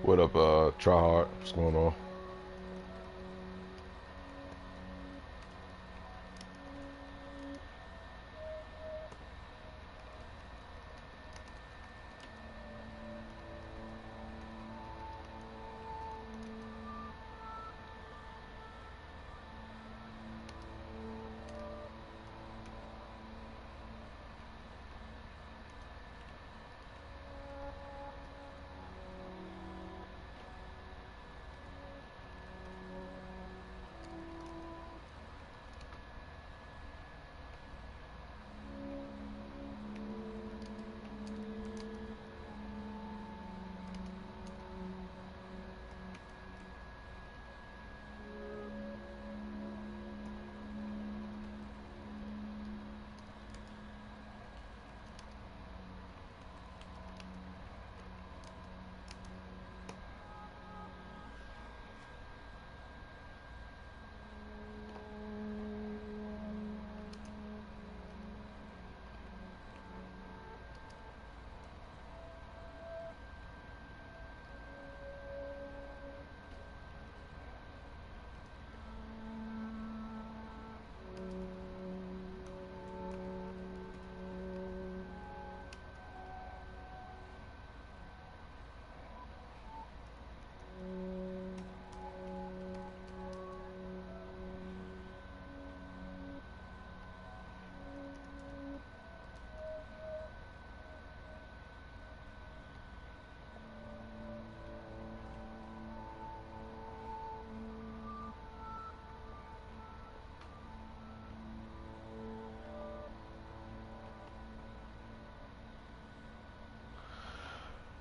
What up, try hard? What's going on?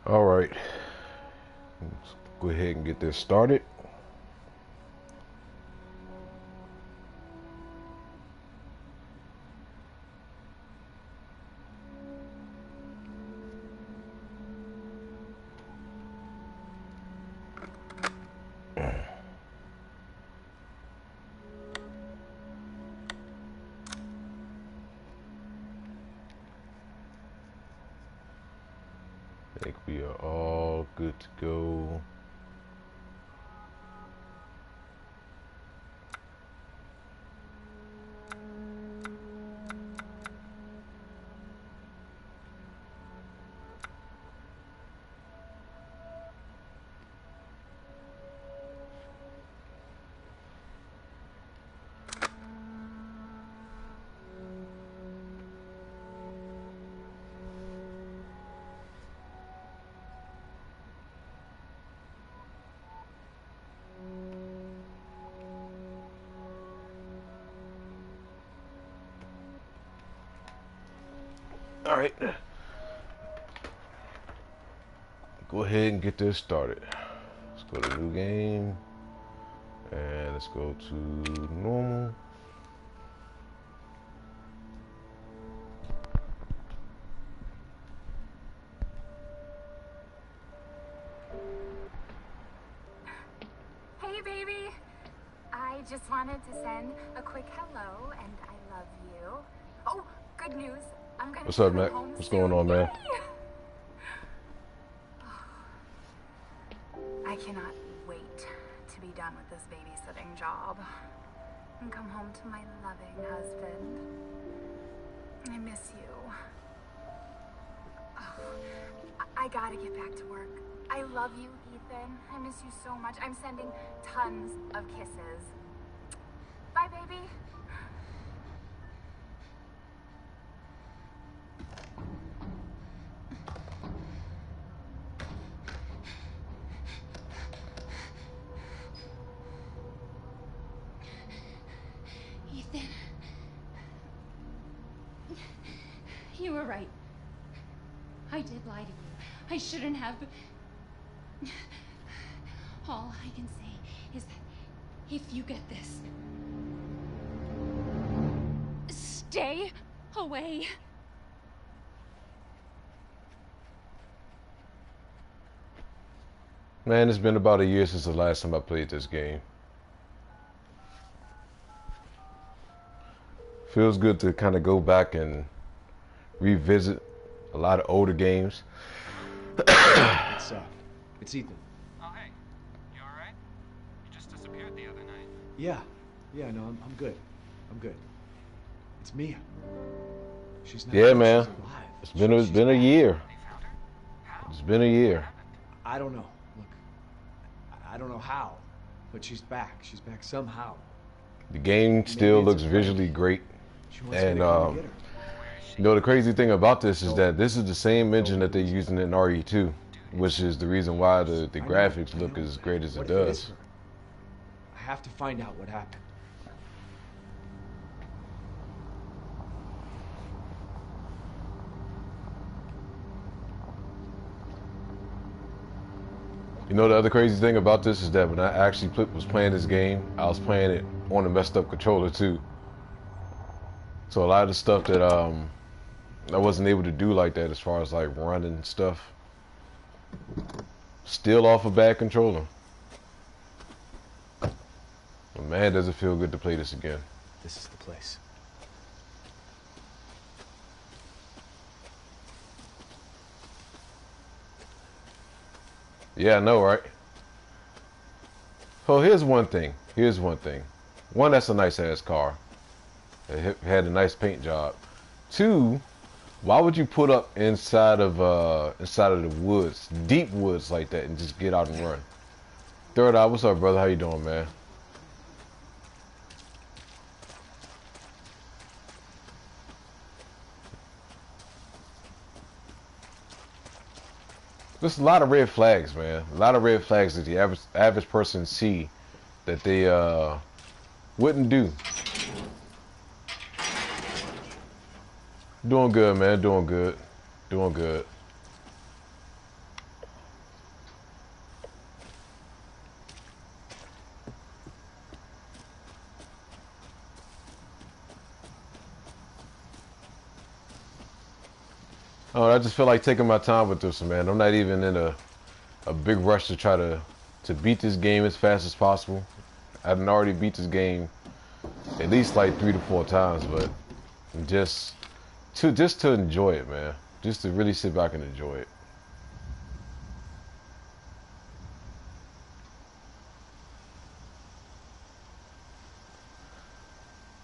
All right, let's go ahead and get this started. I think we are all good to go. All right, go ahead and get this started. Let's go to new game, and let's go to normal. Hey, baby. I just wanted to send a quick hello, and I love you. Oh, good news. I'm gonna What's up, be Mac? home What's soon. going on, man? I cannot wait to be done with this babysitting job and come home to my loving husband. I miss you. Oh, I gotta get back to work. I love you, Ethan. I miss you so much. I'm sending tons of kisses. Bye, baby. Ethan. You were right. I did lie to you. I shouldn't have. All I can say is that if you get this, stay away. Man, it's been about a year since the last time I played this game. Feels good to kind of go back and revisit a lot of older games. It's Ethan. Oh, hey. You alright? You just disappeared the other night. Yeah. Yeah, no, I'm good. I'm good. It's Mia. She's not Yeah, dead, man. she's alive. It's been a back. year. They found her? How? It's been a year. I don't know. Look, I don't know how, but she's back. She's back somehow. The game still looks visually great. She wants And me to come get her. you know, the crazy thing about this is that this is the same engine that they're using in RE2, which is the reason why the graphics look as great as it does. I have to find out what happened. You know, the other crazy thing about this is that when I actually was playing this game, I was playing it on a messed up controller too. So a lot of the stuff that I wasn't able to do like that, as far as like running stuff, still off a bad controller. But man, does it feel good to play this again. This is the place. Yeah, I know, right? So here's one thing. Here's one thing. One, that's a nice ass car. It had a nice paint job. Two, why would you put up inside of the woods, deep woods like that, and just get out and run? Third eye, what's up, brother? How you doing, man? There's a lot of red flags, man. A lot of red flags that the average person see that they wouldn't do. Doing good, man. Doing good. Doing good. Oh, I just feel like taking my time with this one, man. I'm not even in a big rush to try to beat this game as fast as possible. I've already beat this game at least like 3 to 4 times, but just to enjoy it, man. Just to really sit back and enjoy it.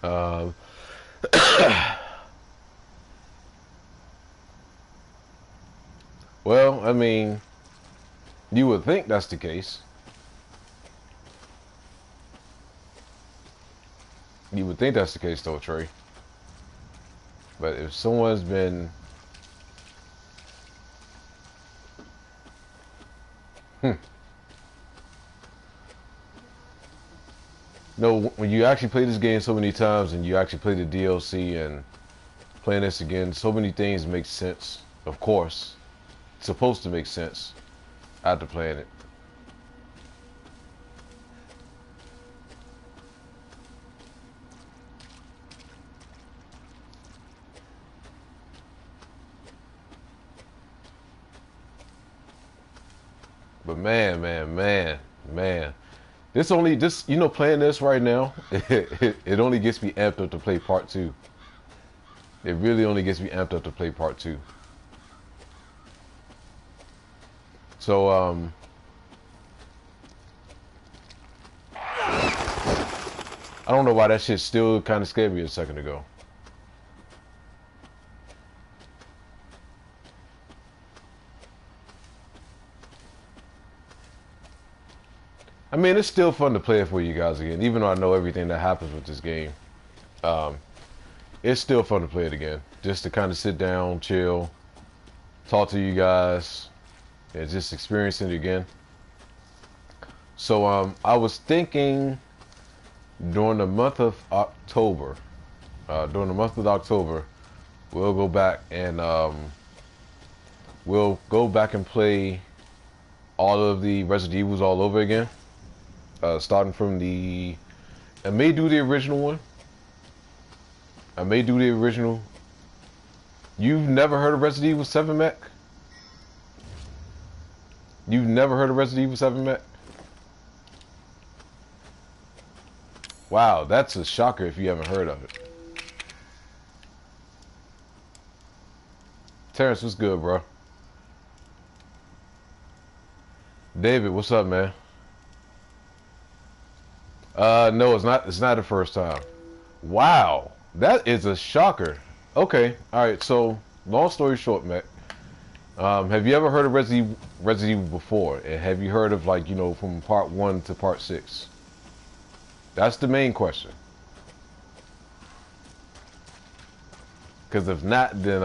Um, well, I mean, you would think that's the case. You would think that's the case, though, Trey. But if someone's been... No, when you actually play this game so many times and you actually play the DLC and playing this again, so many things make sense. Of course. It's supposed to make sense after playing it. But man. This, you know, playing this right now, it only gets me amped up to play part 2. It really only gets me amped up to play part 2. So, I don't know why that shit still kind of scared me a second ago. I mean, it's still fun to play it for you guys again, even though I know everything that happens with this game. It's still fun to play it again, just to kind of sit down, chill, talk to you guys, and just experience it again. So I was thinking during the month of October, we'll go back and play all of the Resident Evils all over again. Starting from I may do the original one. I may do the original. You've never heard of Resident Evil 7, Mac? You've never heard of Resident Evil 7, Mac? Wow, that's a shocker if you haven't heard of it. Terrence, what's good, bro? David, what's up, man? No, it's not. It's not the first time. Wow, that is a shocker. Okay, all right. So, long story short, Mac. Have you ever heard of Resident Evil before? And have you heard of, like, you know, from part 1 to part 6? That's the main question. Because if not, then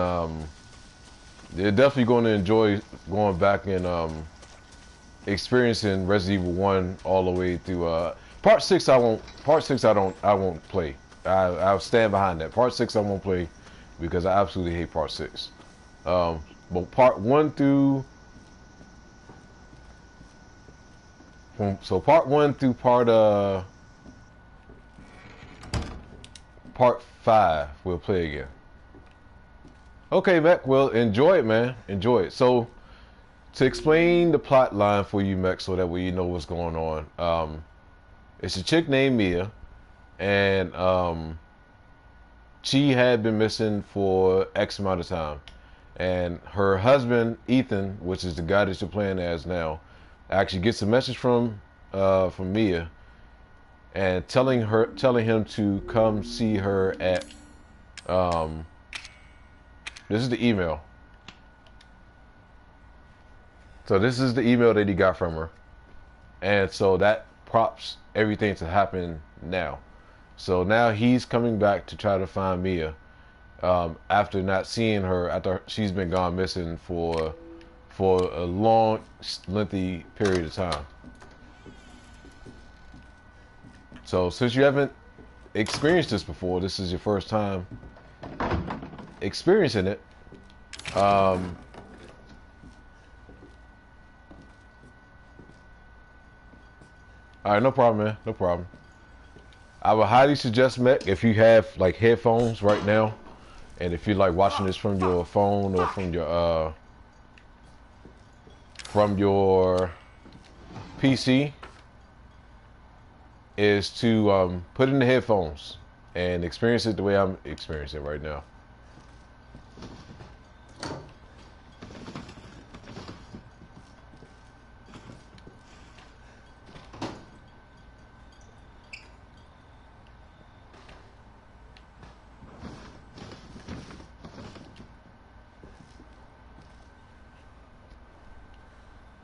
you're definitely going to enjoy going back and experiencing Resident Evil 1 all the way through. Part 6 I won't. Part 6 I won't play. I'll stand behind that. Part 6 I won't play because I absolutely hate part 6. But part 1 through part 1 through part 5 we'll play again. Okay, Mech. Well, enjoy it, man. Enjoy it. So, to explain the plot line for you, Mech, so that way you know what's going on. It's a chick named Mia, and she had been missing for X amount of time. And her husband, Ethan, which is the guy that you're playing as now, actually gets a message from Mia, and telling him to come see her at. This is the email. So this is the email that he got from her, and so that prompts everything to happen now. So now he's coming back to try to find Mia. After not seeing her, after she's been gone missing for a long, lengthy period of time. So since you haven't experienced this before, this is your first time experiencing it. All right, no problem, man. No problem. I would highly suggest, Mac, if you have like headphones right now, and if you're like watching this from your phone or from your PC, is to put in the headphones and experience it the way I'm experiencing it right now.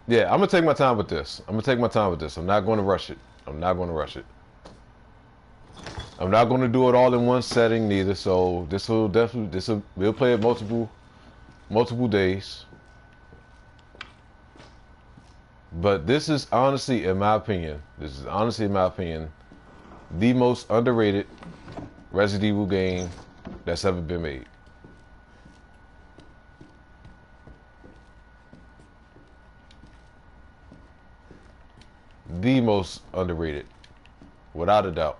Yeah, I'm gonna take my time with this. I'm not going to rush it. I'm not going to do it all in one setting neither. So we'll play it multiple days. But this is honestly, in my opinion, the most underrated Resident Evil game that's ever been made. The most underrated, without a doubt.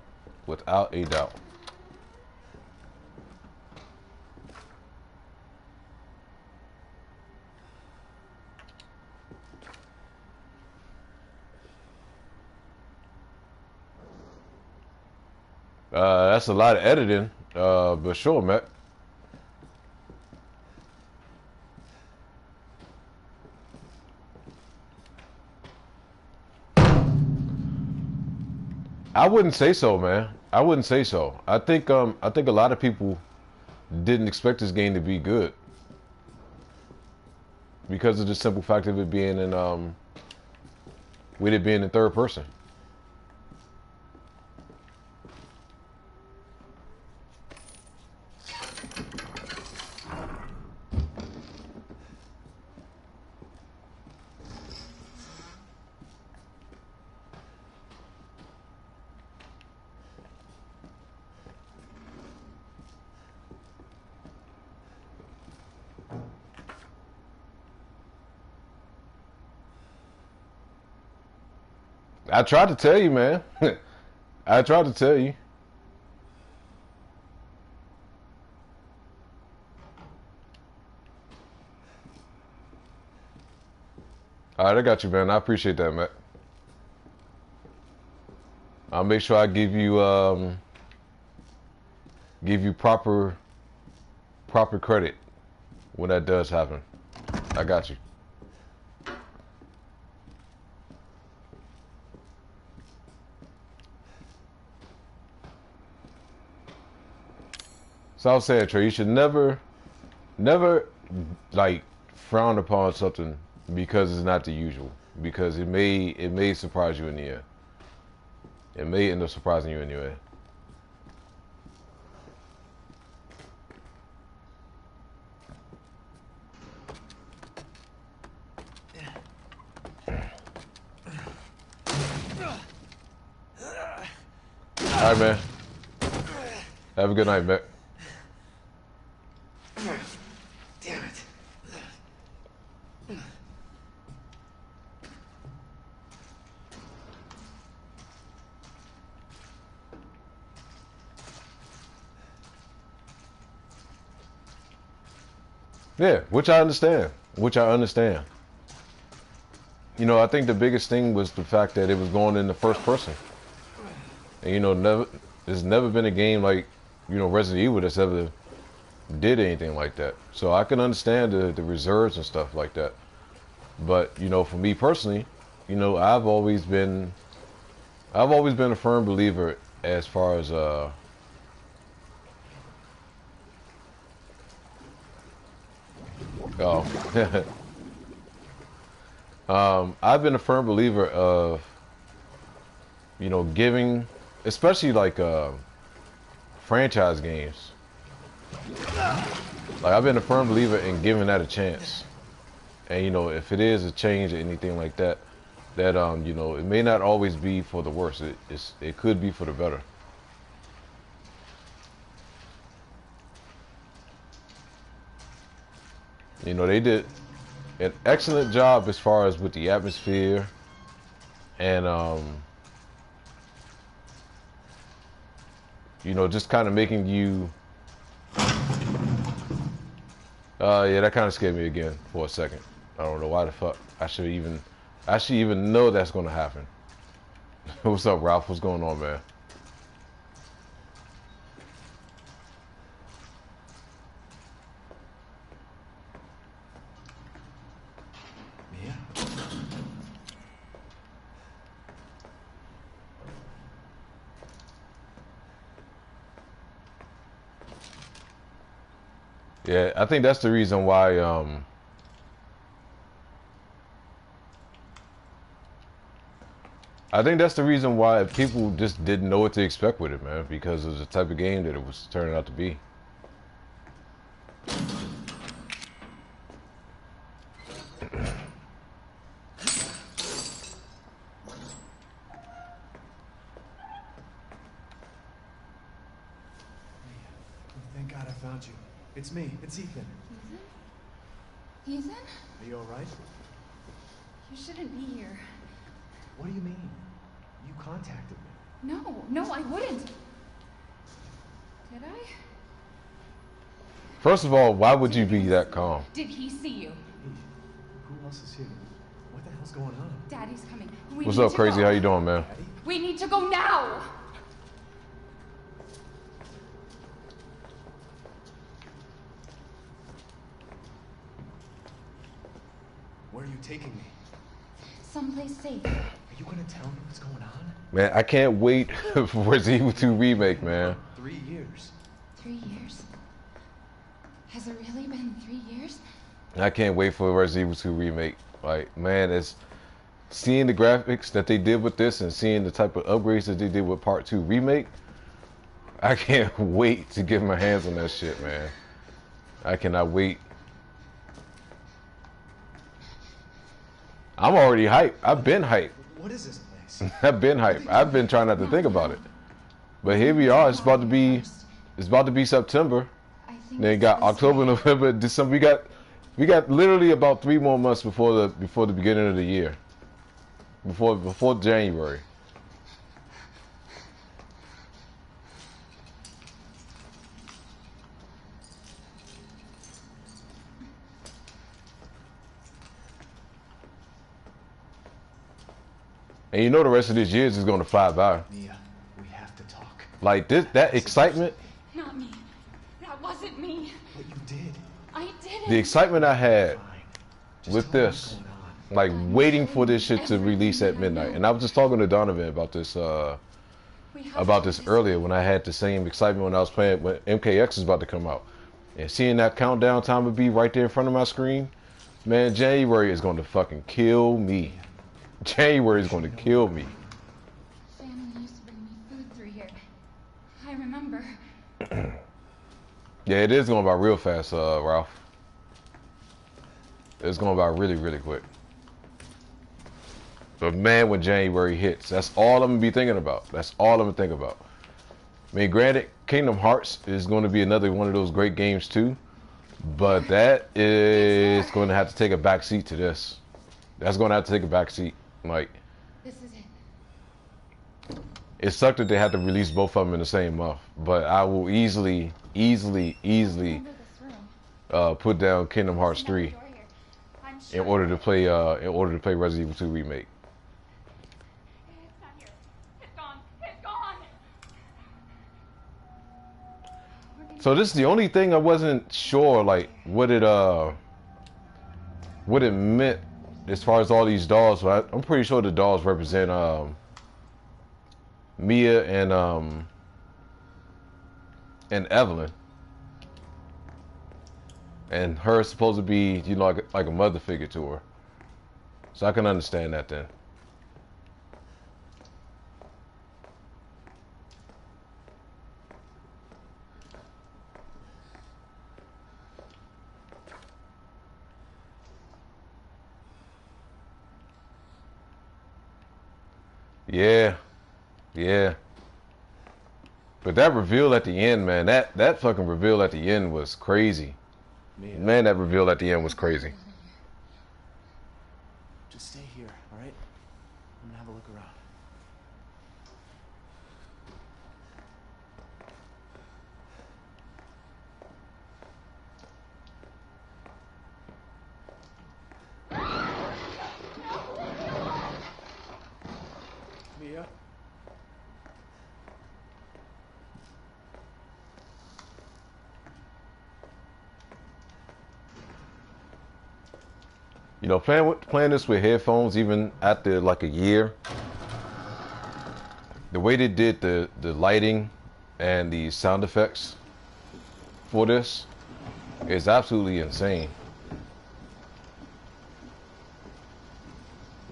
That's a lot of editing, but sure, Matt. I wouldn't say so, man. I wouldn't say so. I think a lot of people didn't expect this game to be good because of the simple fact of it being in with it being in third person. I tried to tell you, man. I tried to tell you. All right, I got you, man. I appreciate that, Matt. I'll make sure I give you proper credit when that does happen. I got you. So I was saying, Trey, you should never like frown upon something because it's not the usual. Because it may surprise you in the end. It may end up surprising you in the end. All right, man. Have a good night, Mac. Damn it. Yeah, which I understand. You know, I think the biggest thing was the fact that it was going in the first person. And you know, there's never been a game like, you know, Resident Evil that's ever did anything like that. So I can understand the reserves and stuff like that. But, you know, for me personally, you know, I've always been a firm believer as far as I've been a firm believer of, you know, giving, especially like franchise games. Like I've been a firm believer in giving that a chance. And you know, if it is a change or anything like that, that you know, it may not always be for the worse. It could be for the better. You know, they did an excellent job as far as with the atmosphere and you know, just kind of making you yeah, that kind of scared me again for a second. I don't know why the fuck I should even know that's gonna happen. What's up, Ralph? What's going on, man? Yeah, I think that's the reason why I think that's the reason why people just didn't know what to expect with it, man, because of the type of game that it was turning out to be. Thank God I found you. It's me. It's Ethan. Ethan? Ethan? Are you all right? You shouldn't be here. What do you mean? You contacted me. No, I wouldn't. Did I? First of all, why would you be that calm? Did he see you? Who else is here? What the hell's going on? Daddy's coming. What's up, Crazy? How you doing, man? Daddy? We need to go now! Where are you taking me? Someplace safe. Are you gonna tell me what's going on? Man, I can't wait for Resident Evil 2 remake, man. 3 years. 3 years? Has it really been 3 years? I can't wait for Resident Evil 2 remake. Like, man, it's seeing the graphics that they did with this and seeing the type of upgrades that they did with Part 2 remake. I can't wait to get my hands on that shit, man. I cannot wait. I'm already hyped. I've been hyped. What is this place? I've been hyped. I've been trying not to think about it. But here we are. It's about to be September. Then you got October, November, December. We got literally about 3 more months before the beginning of the year. Before January. And you know the rest of this year is just gonna fly by. Mia, we have to talk. Like that excitement. Not me. That wasn't me. But you did. I didn't. The excitement I had Fine. Just with tell me what's this, going on. like waiting for this shit to release at midnight. And I was just talking to Donovan about this about this earlier when I had the same excitement when I was playing when MKX was about to come out. And seeing that countdown time would be right there in front of my screen, man, January is going to fucking kill me. January is going to kill me. Family used to bring me food through here. I remember. Yeah, it is going by real fast, Ralph. It's going by really, really quick. But man, when January hits, that's all I'm going to be thinking about. That's all I'm going to think about. I mean, granted, Kingdom Hearts is going to be another one of those great games too. But that is going to have to take a back seat to this. That's going to have to take a back seat. Like, This is it. it sucked that they had to release both of them in the same month. But I will easily Remember this room. put down Kingdom Hearts There's another 3 door here. I'm in sure. order to play Resident Evil 2 Remake. It's not here. It's gone. It's gone. So this is the only thing I wasn't sure, like, what it meant as far as all these dolls. But I'm pretty sure the dolls represent Mia and Evelyn, and her is supposed to be, you know, like a mother figure to her. So I can understand that then. Yeah, yeah. But that reveal at the end, man, that fucking reveal at the end was crazy. Man, that reveal at the end was crazy. Just stay here, all right? I'm gonna have a look around. Mia? You know, playing this with headphones, even after like a year, the way they did the lighting and the sound effects for this is absolutely insane.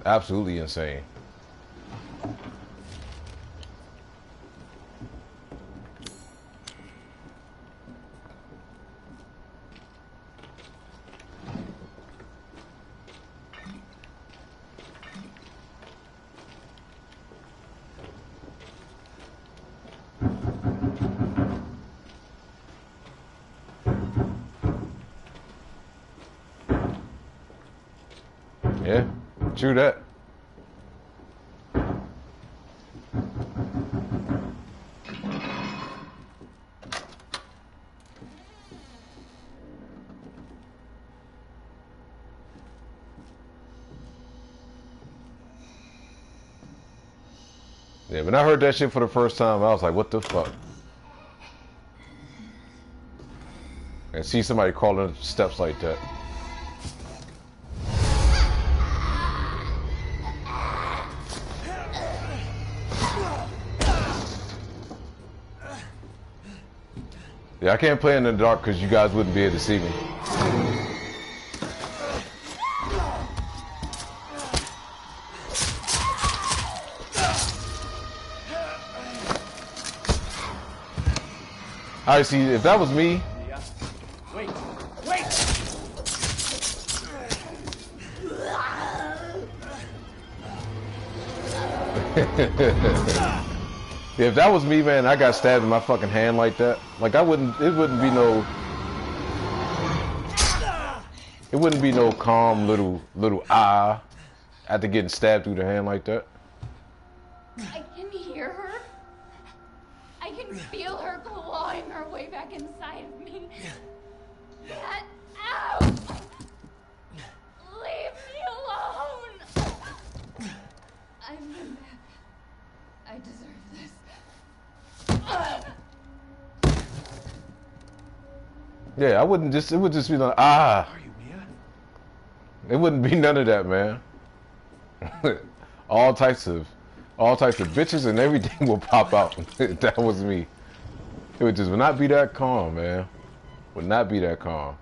Absolutely insane. Yeah, true that. Yeah, when I heard that shit for the first time, I was like, what the fuck? And see somebody crawling up steps like that. Yeah, I can't play in the dark because you guys wouldn't be able to see me. Alright, see, if that was me... Wait! Wait! If that was me, man, I got stabbed in my fucking hand like that. Like, it wouldn't be no... It wouldn't be no calm little after getting stabbed through the hand like that. I can hear her. I can feel her clawing her way back inside of me. Get out! Leave me alone! I've been bad. I deserve this. Yeah, it would just be like, Are you Mia? It wouldn't be none of that, man. all types of all types of bitches and everything will pop out. That was me. It would not be that calm, man. Would not be that calm.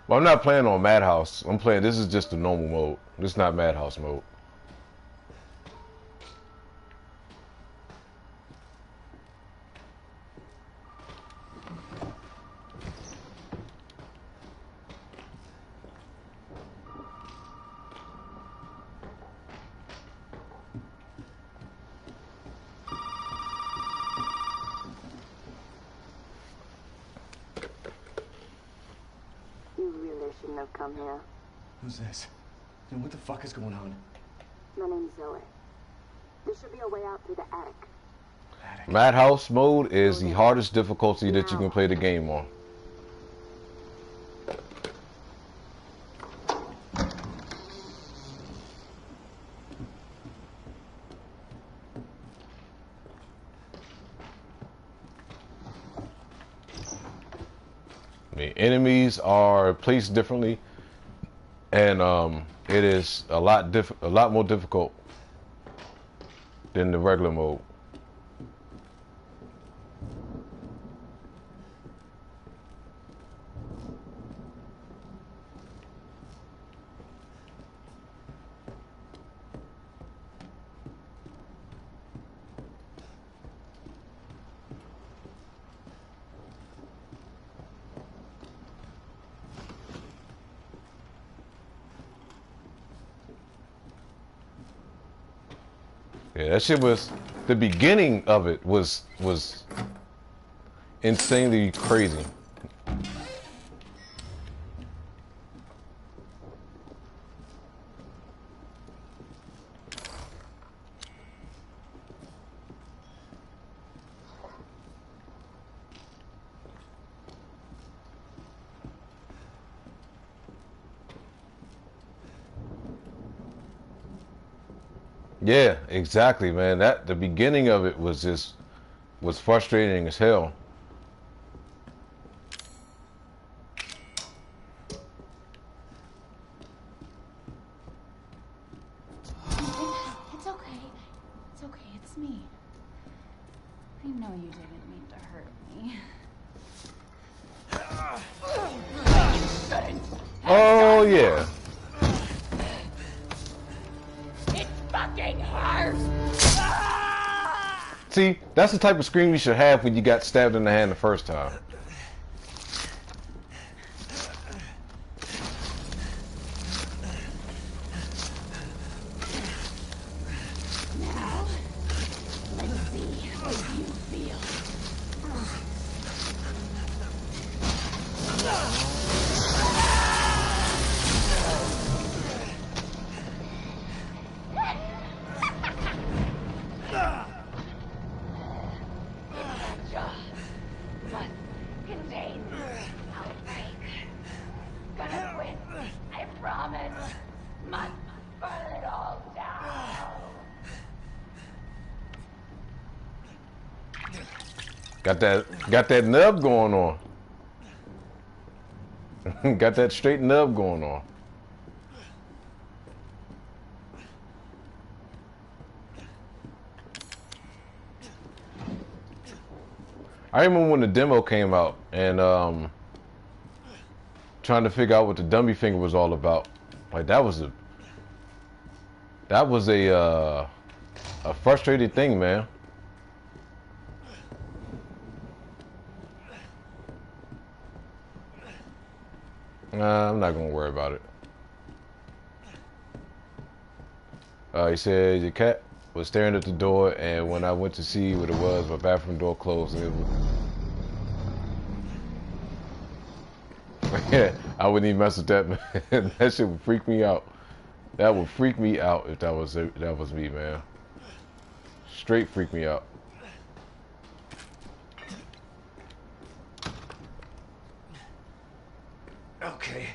Well, I'm not playing on Madhouse. I'm playing, this is just the normal mode. This is not Madhouse mode. Have come here. Who's this? And what the fuck is going on? My name's Zoe. There should be a way out through the attic. Madhouse mode is the hardest difficulty that you can play the game on. The enemies are placed differently, and it is a lot more difficult than the regular mode. Yeah, that shit was, the beginning of it was insanely crazy. Yeah, exactly, man. That the beginning of it was frustrating as hell. It's okay. It's okay. It's me. I know you didn't mean to hurt me. Oh yeah. Fucking hurts. See, that's the type of scream you should have when you got stabbed in the hand the first time. Now, let's see how you feel. Got that nub going on. Got that straight nub going on. I remember when the demo came out and trying to figure out what the dummy finger was all about. Like that was a frustrating thing, man. Nah, I'm not gonna worry about it. He said your cat was staring at the door, and when I went to see what it was, my bathroom door closed, and it was... Yeah, I wouldn't even mess with that, man. That shit would freak me out. That would freak me out if that was me, man. Straight freak me out. Okay,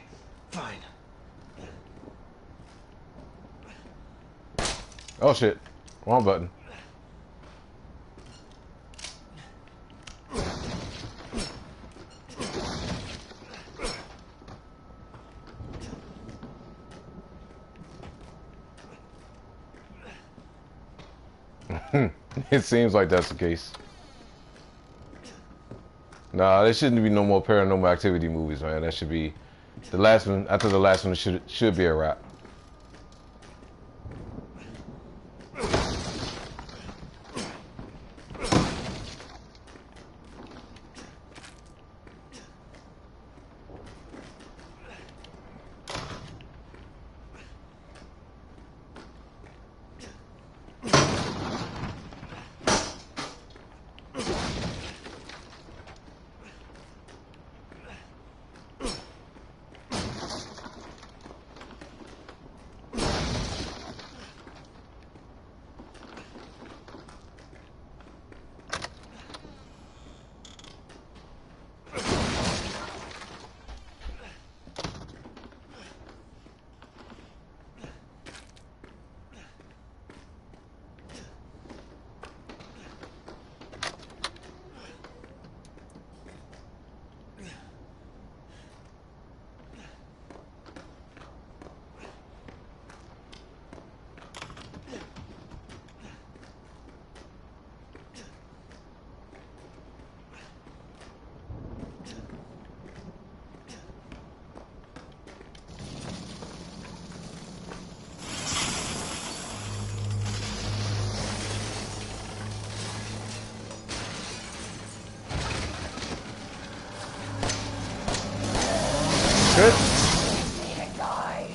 fine. Oh shit, wrong button. It seems like that's the case. Nah, there shouldn't be no more Paranormal Activity movies, man. That should be the last one. After the last one, it should be a wrap. Good. Die.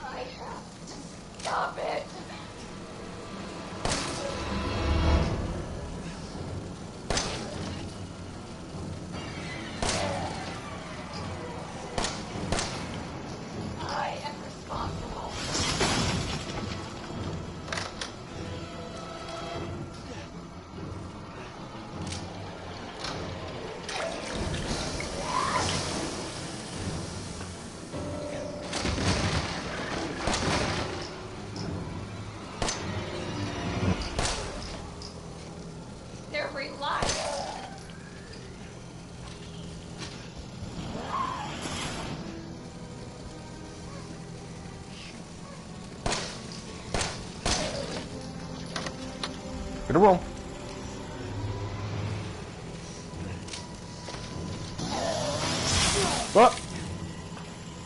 I have to stop it. I am responsible. They're relying. Get a room. What?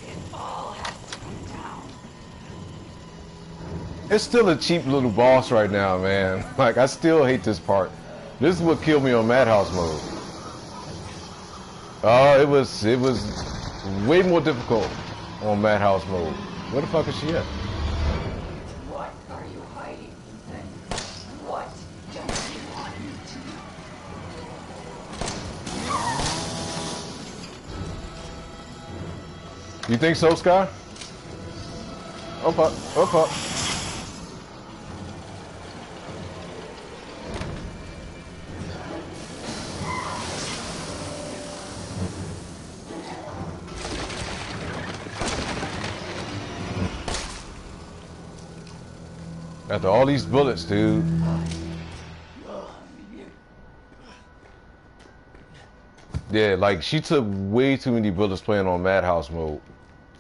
It all has to come down. It's still a cheap little boss right now, man. Like, I still hate this part. This is what killed me on Madhouse mode. Oh, it was way more difficult on Madhouse mode. Where the fuck is she at? What are you hiding, Ethan? What don't you want me to know? You think so, Sky? Up, up, up, up. After all these bullets, dude. Yeah, like she took way too many bullets playing on Madhouse mode.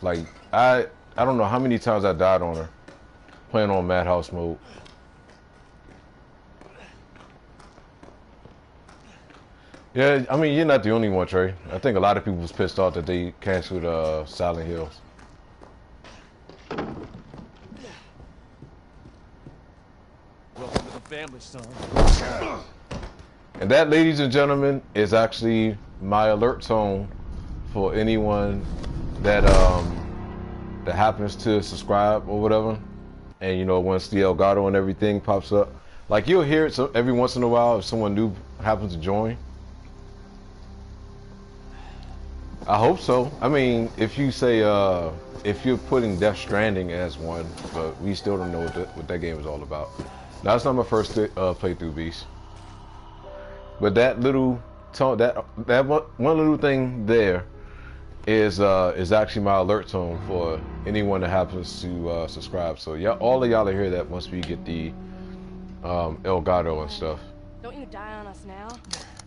Like I don't know how many times I died on her playing on Madhouse mode. Yeah, I mean, you're not the only one, Trey. I think a lot of people was pissed off that they canceled Silent Hills. Welcome to the family, son. And that, ladies and gentlemen, is actually my alert tone for anyone that that happens to subscribe or whatever. And you know, once the Elgato and everything pops up, like you'll hear it so every once in a while if someone new happens to join. I hope so. I mean, if you say if you're putting Death Stranding as one, but we still don't know what that game is all about. Now, that's not my first playthrough, Beast. But that little tone, that one little thing there is actually my alert tone for anyone that happens to subscribe. So yeah, all of y'all will hear that once we get the Elgato and stuff. Don't you die on us now.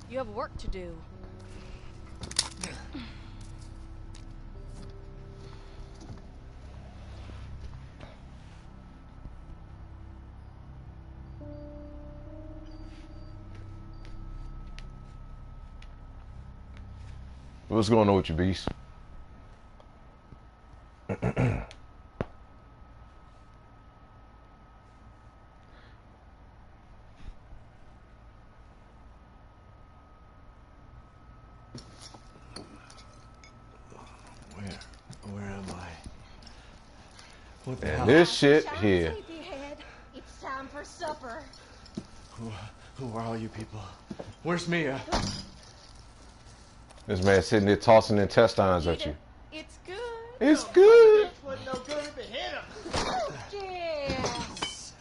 You have work to do. What's going on with you, Beast? Where am I? What the hell? And this shit here. It's time for supper. Who are all you people? Where's Mia? This man sitting there tossing intestines at you. It's good. It's good. Bitch wasn't no good if it hit him. Yes.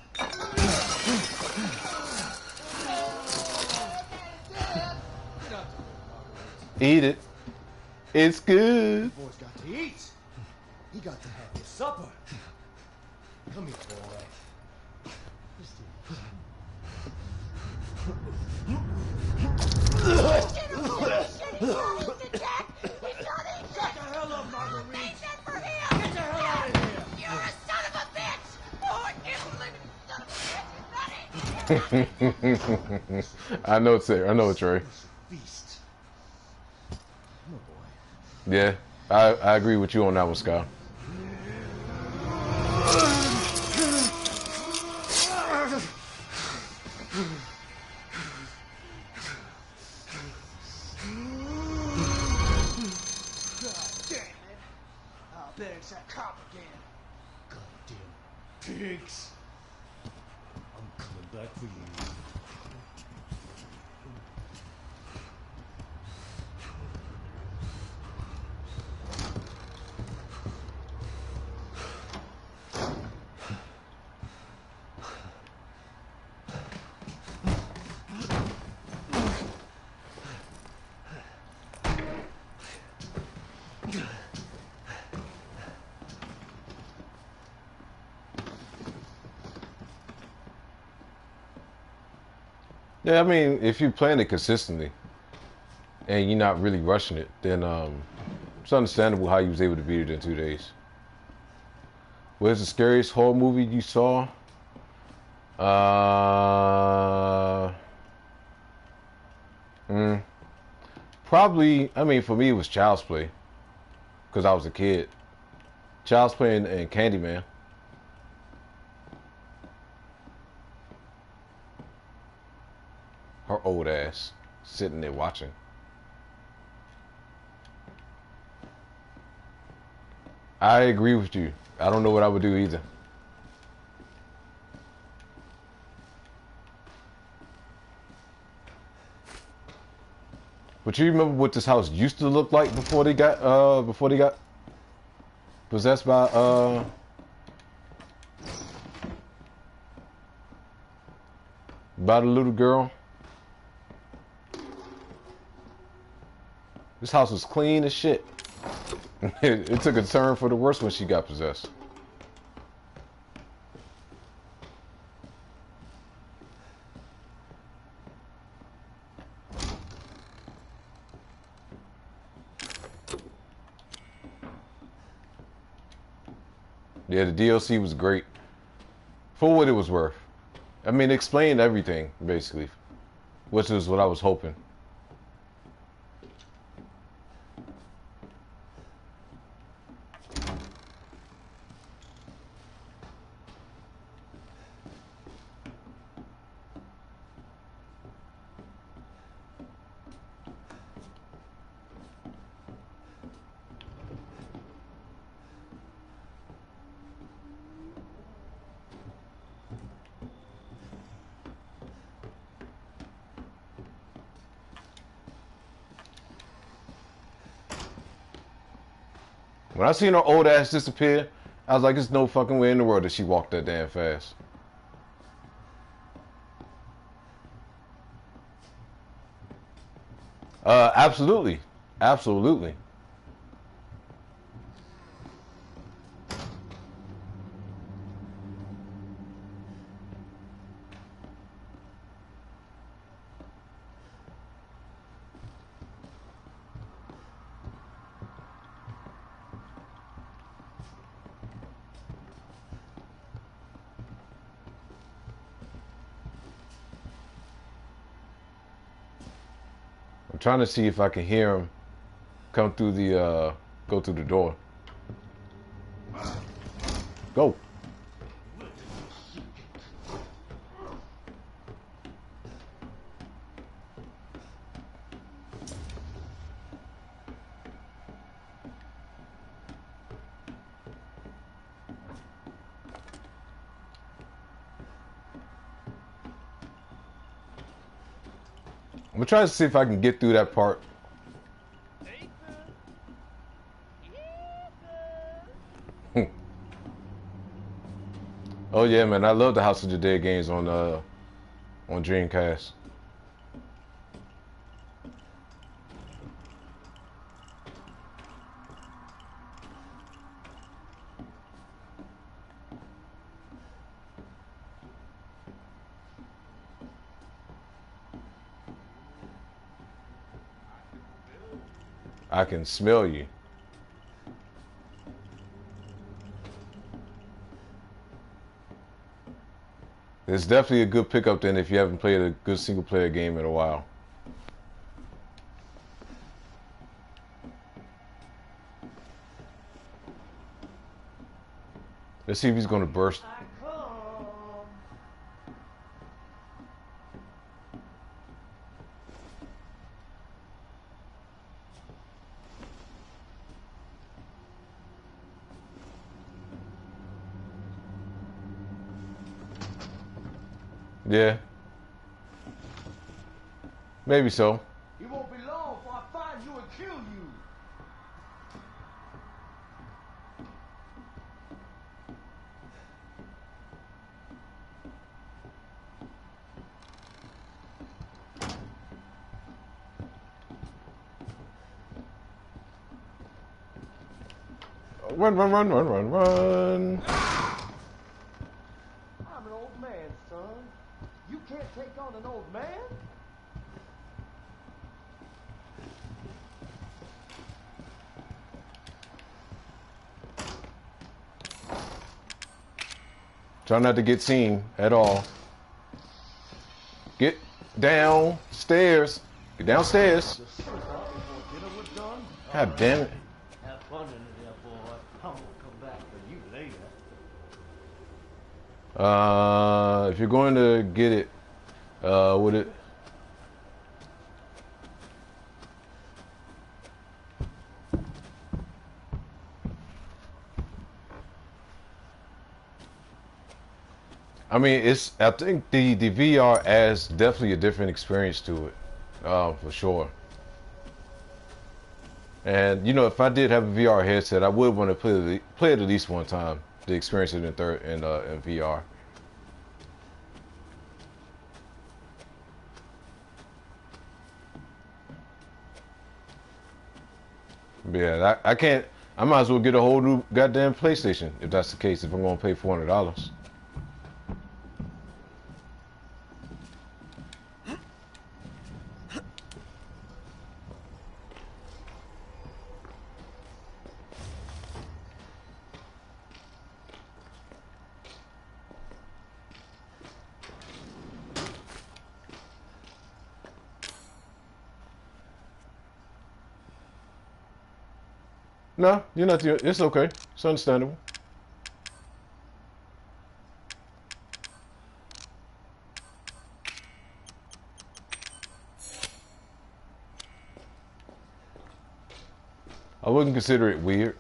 Eat it. It's good. Boy's got to eat. He got to have his supper. Come here, boy. Shut the hell up, Marguerite. For him. Get the hell out of here. You're a son of a bitch. Oh, I can't believe it. Son of a bitch. I know it's there. I know it's Trey. Beast. Come on, boy. Yeah, I agree with you on that one, Scott. Bet it's that cop again. Goddamn pigs. I'm coming back for you. Yeah, I mean, if you're playing it consistently and you're not really rushing it, then it's understandable how you was able to beat it in 2 days. What's the scariest horror movie you saw? Probably, I mean, for me, it was Child's Play because I was a kid. Child's Play and Candyman. Her old ass sitting there watching. I agree with you. I don't know what I would do either. But you remember what this house used to look like before they got possessed by the little girl? This house was clean as shit. It took a turn for the worse when she got possessed. Yeah, the DLC was great. For what it was worth. I mean, it explained everything, basically. Which is what I was hoping. When I seen her old ass disappear, I was like, there's no fucking way in the world that she walked that damn fast. Absolutely. Absolutely. I'm trying to see if I can hear him come through the, go through the door. Go. I'm gonna try to see if I can get through that part. Oh yeah, man, I love the House of the Dead games on Dreamcast. I can smell you. It's definitely a good pickup then if you haven't played a good single player game in a while. Let's see if he's gonna burst. Yeah. Maybe so. It won't be long before I find you and kill you. Run, run, run, run, run, run. I'm an old man, son. You can't take on an old man? Try not to get seen at all. Get downstairs. Get downstairs. God damn it. Have fun in there, boy. I'm gonna come back for you later. If you're going to get it, would it? I mean, I think the VR adds definitely a different experience to it, for sure. And you know, if I did have a VR headset, I would want to play it at least one time to experience it in VR. But yeah, I can't. I might as well get a whole new goddamn PlayStation if that's the case. If I'm gonna pay $400. No, you're not. It's okay. It's understandable. I wouldn't consider it weird.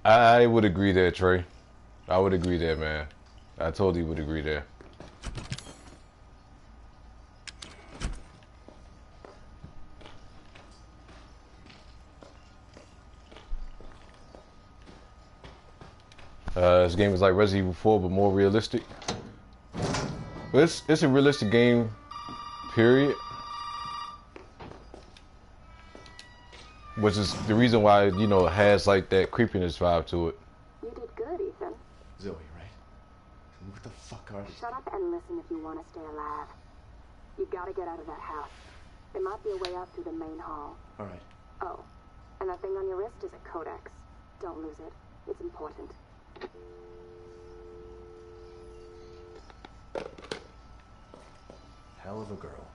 I would agree there, Trey. I would agree there, man. I totally would agree there. This game is like Resident Evil 4, but more realistic. But it's a realistic game, period. Which is the reason why, you know, it has like that creepiness vibe to it. You did good, Ethan. Zoe, right? What the fuck are these? Shut up and listen if you want to stay alive. You gotta get out of that house. There might be a way out through the main hall. All right. Oh, and that thing on your wrist is a codex. Don't lose it. It's important. Hell of a girl.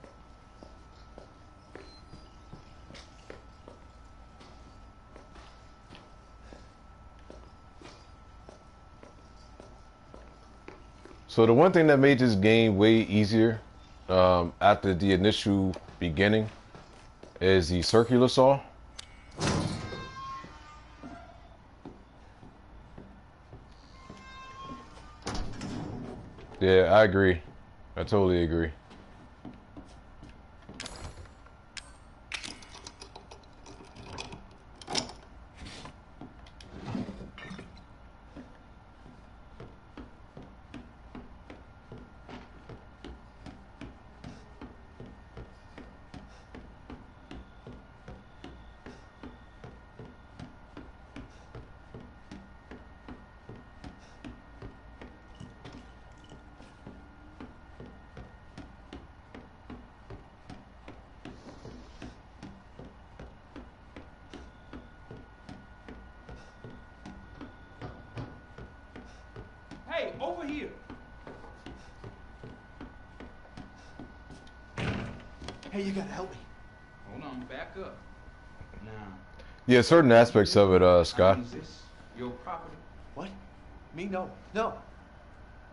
So the one thing that made this game way easier after the initial beginning is the circular saw. Yeah, I agree. I totally agree. Hey, over here. Hey, you gotta help me. Hold on, back up. Now, Yeah, certain aspects of it, Scott. is this your property? What? Me? No. No.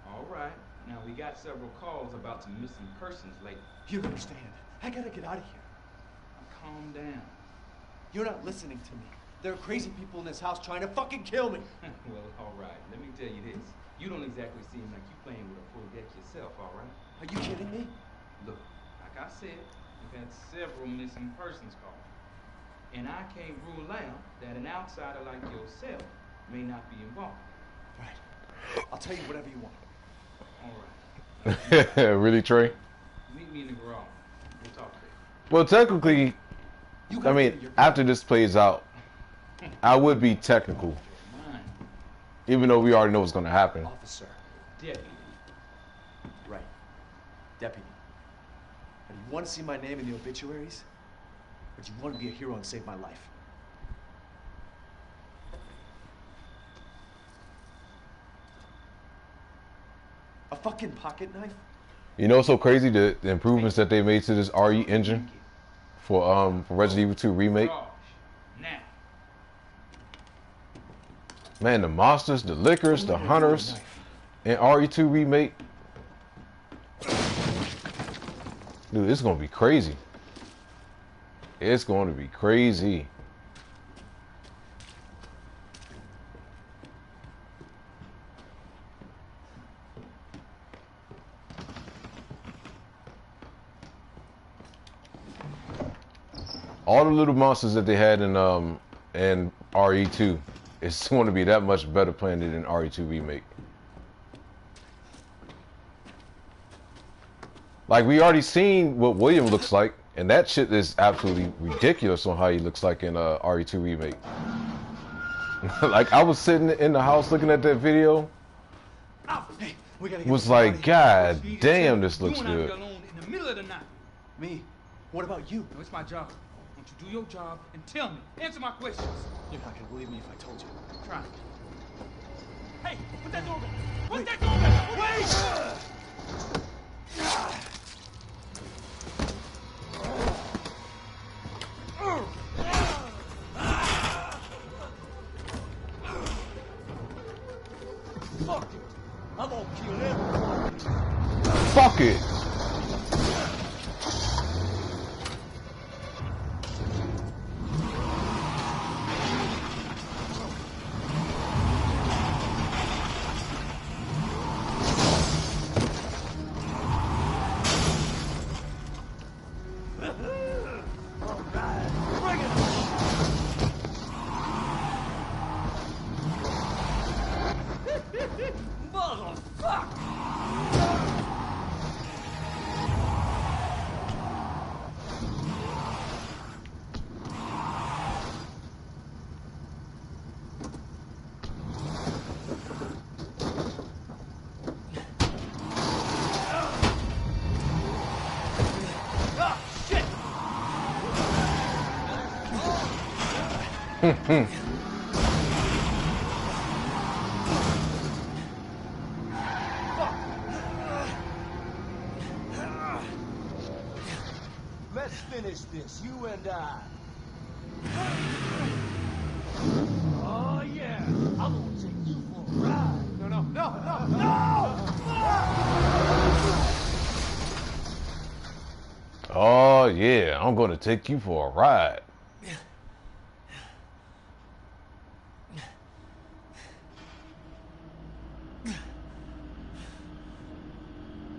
All right. Now, we got several calls about some missing persons lately. You understand. I gotta get out of here. Calm down. You're not listening to me. There are crazy people in this house trying to fucking kill me. Well, all right. Let me tell you this. You don't exactly seem like you playing with a full deck yourself, all right? Are you kidding me? Look, like I said, we've had several missing persons calls. And I can't rule out that an outsider like yourself may not be involved. Right. I'll tell you whatever you want. All right. Really, Trey? Meet me in the garage. We'll talk later. Well, technically, You I gotta mean, get your after this plays out, I would be technical, Mine. even though we already know what's going to happen. officer. Deputy. Right. Deputy. Now, do you want to see my name in the obituaries? Or do you want to be a hero and save my life? A fucking pocket knife? You know what's so crazy? The improvements that they made to this RE engine for Resident Evil 2 Remake. Garage. Now. Man, the monsters, the lickers, the hunters, and RE2 Remake. Dude, it's going to be crazy. It's going to be crazy. All the little monsters that they had in RE2, it's going to be that much better playing it in RE2 Remake. Like, we already seen what William looks like, and that shit is absolutely ridiculous on how he looks like in RE2 Remake. Like, I was sitting in the house looking at that video, Hey, we gotta get was the fuck outta like, here. God damn, this looks You and I good. be alone in the middle of the night. Me? What about you? No, it's my job. Won't you do your job and tell me? Answer my questions. You're not gonna believe me if I told you. Try. Hey, put that door back. Put that door back. Wait! Fuck it. I'm gonna kill everyone. Fuck it. All right, bring it on. Motherfucker! Let's finish this, you and I. Oh yeah, I'm gonna take you for a ride. No! Oh yeah, I'm gonna take you for a ride.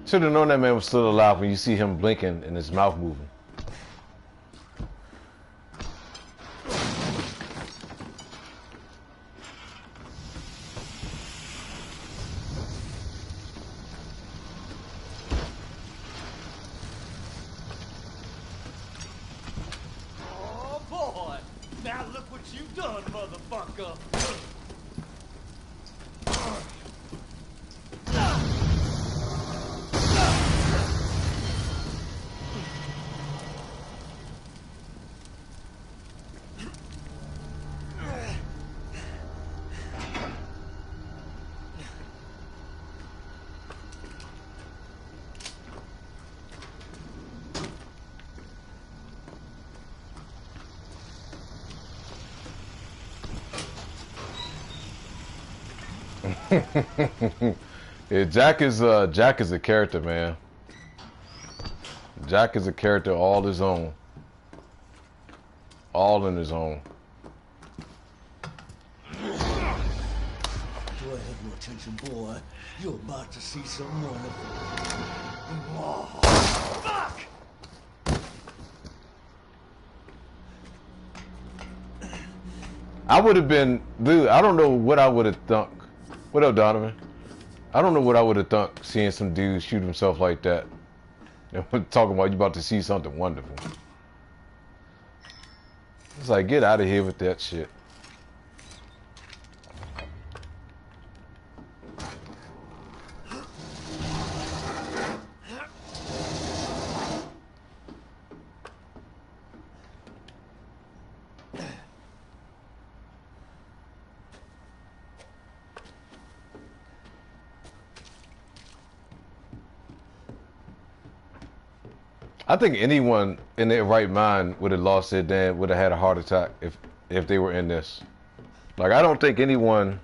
Should have known that man was still alive when you see him blinking and his mouth moving. Oh boy, now look what you've done, motherfucker. Yeah, Jack is a character, man. Jack is a character all his own. All in his own. Boy, have your attention, boy. You're about to see some wonderful. Oh, fuck! I would have been, dude, I don't know what I would have thunk. What up, Donovan? I don't know what I would have thunk seeing some dude shoot himself like that. And we're talking about you about to see something wonderful. It's like, get out of here with that shit. I think anyone in their right mind would have lost their damn, would have had a heart attack if they were in this. Like, I don't think anyone.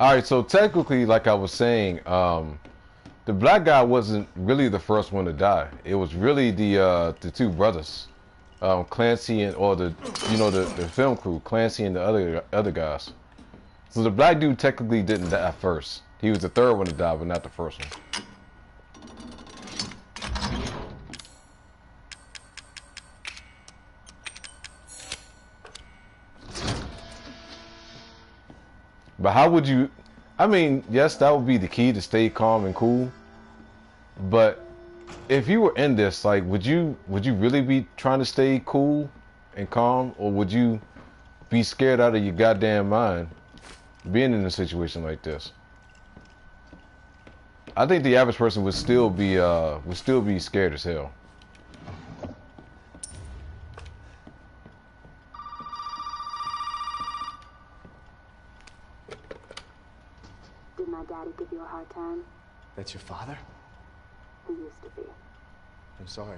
All right, so technically, like I was saying, the black guy wasn't really the first one to die. It was really the two brothers, Clancy and the film crew, Clancy and the other guys. So the black dude technically didn't die first. He was the third one to die, but not the first one. But how would you, I mean, yes, that would be the key to stay calm and cool. But if you were in this, like, would you really be trying to stay cool and calm? Or would you be scared out of your goddamn mind being in a situation like this? I think the average person would still be scared as hell. Did my daddy give you a hard time? That's your father? He used to be. I'm sorry,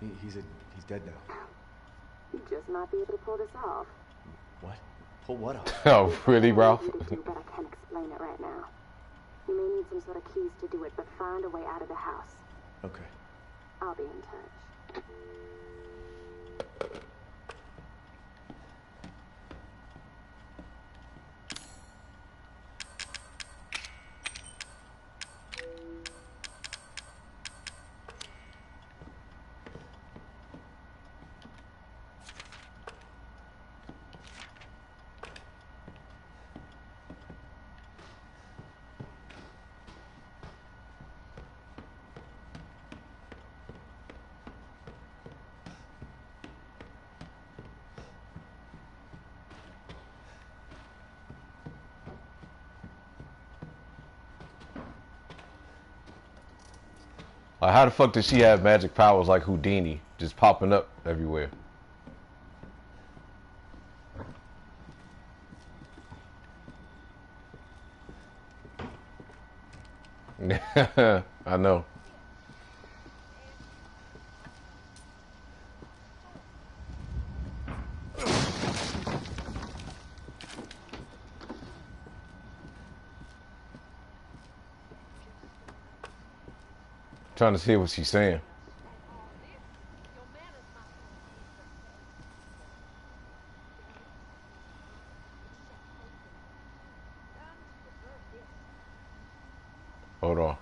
but he's dead now. You just might be able to pull this off. What? Pull what off? Oh, really, Ralph? I do, but I can't explain it right now. You may need some sort of keys to do it, but find a way out of the house. Okay. I'll be in touch. Like, how the fuck did she have magic powers like Houdini, just popping up everywhere? I know. Trying to see what she's saying. Hold on.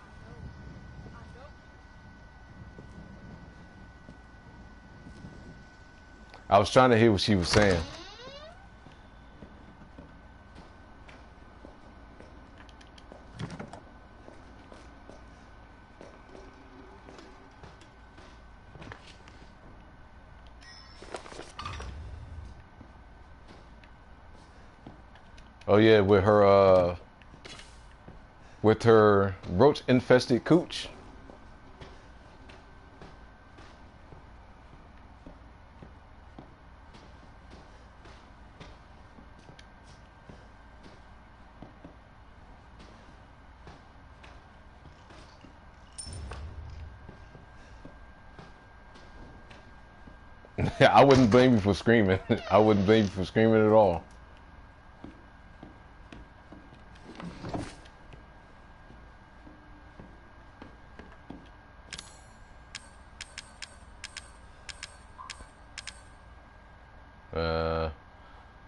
I was trying to hear what she was saying. Oh yeah, with her roach infested cooch. I wouldn't blame you for screaming. I wouldn't blame you for screaming at all.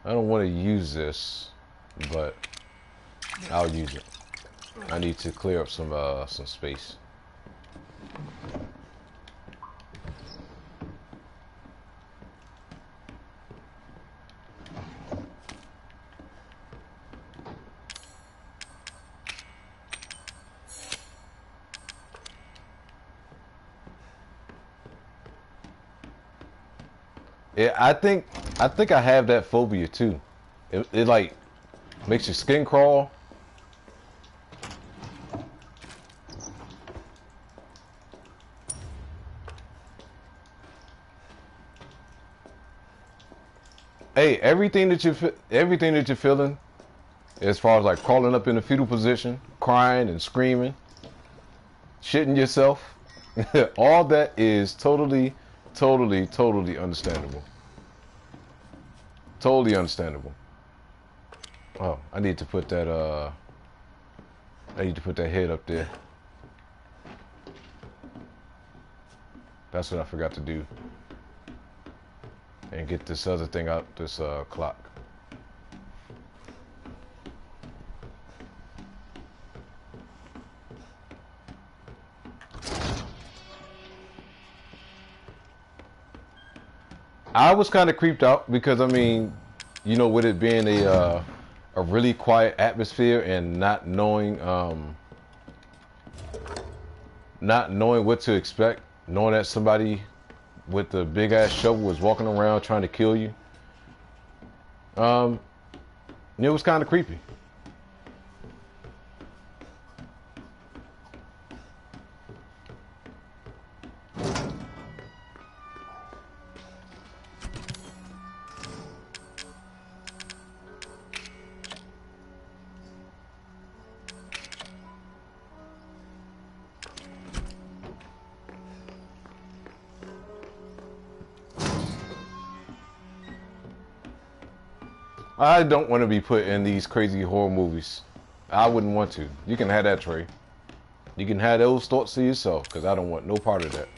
I don't want to use this, but I'll use it. I need to clear up some space. Yeah, I think I have that phobia too. It like makes your skin crawl. Hey, everything that you're feeling, as far as like crawling up in a fetal position, crying and screaming, shitting yourself, all that is totally understandable. Totally understandable. Oh, I need to put that head up there. That's what I forgot to do. And get this other thing out, this clock. I was kind of creeped out because, I mean, you know, with it being a really quiet atmosphere and not knowing what to expect, knowing that somebody with a big ass shovel was walking around trying to kill you, it was kind of creepy. I don't want to be put in these crazy horror movies. I wouldn't want to. You can have that, Trey. You can have those thoughts to yourself, because I don't want no part of that.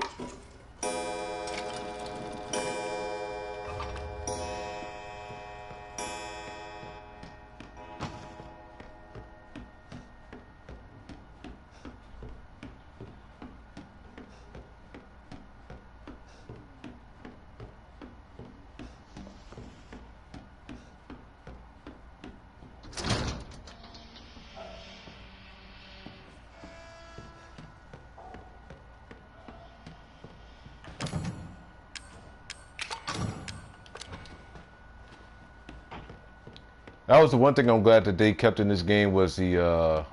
That was the one thing I'm glad that they kept in this game was the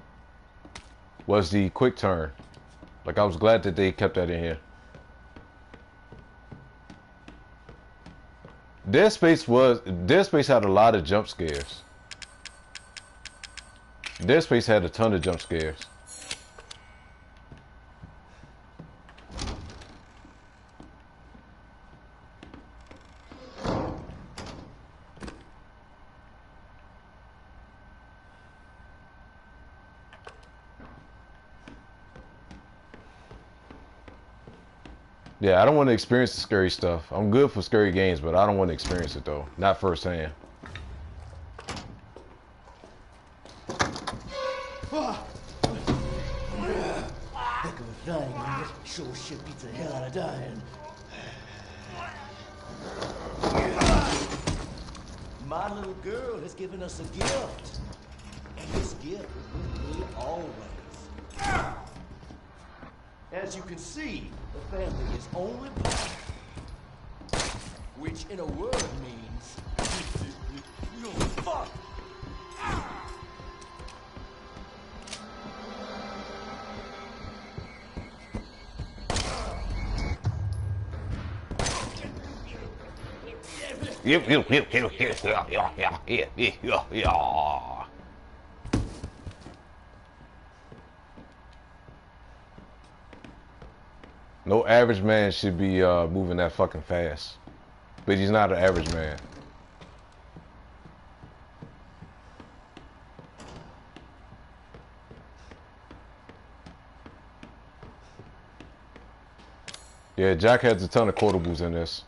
quick turn. Like, I was glad that they kept that in here. Dead Space had a lot of jump scares. Dead Space had a ton of jump scares. Yeah, I don't want to experience the scary stuff. I'm good for scary games, but I don't want to experience it though. Not firsthand. Heck of a thing, man. Sure shit beats the hell out of dying. My little girl has given us a gift. And this gift will be always. As you can see, the family is only part, which in a word means you're fucked. No average man should be moving that fucking fast. But he's not an average man. Yeah, Jack has a ton of quotables in this.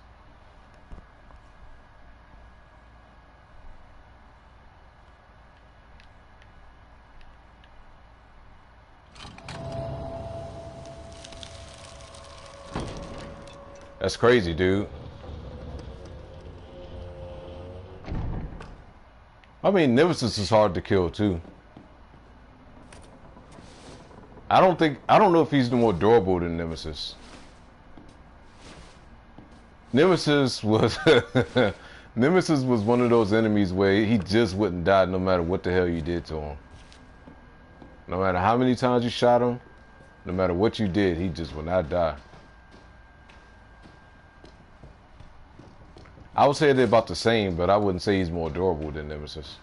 That's crazy, dude. I mean, Nemesis is hard to kill too. I don't know if he's more durable than Nemesis. Nemesis was Nemesis was one of those enemies where he just wouldn't die no matter what the hell you did to him. No matter how many times you shot him, no matter what you did, he just would not die. I would say they're about the same, but I wouldn't say he's more durable than Nemesis.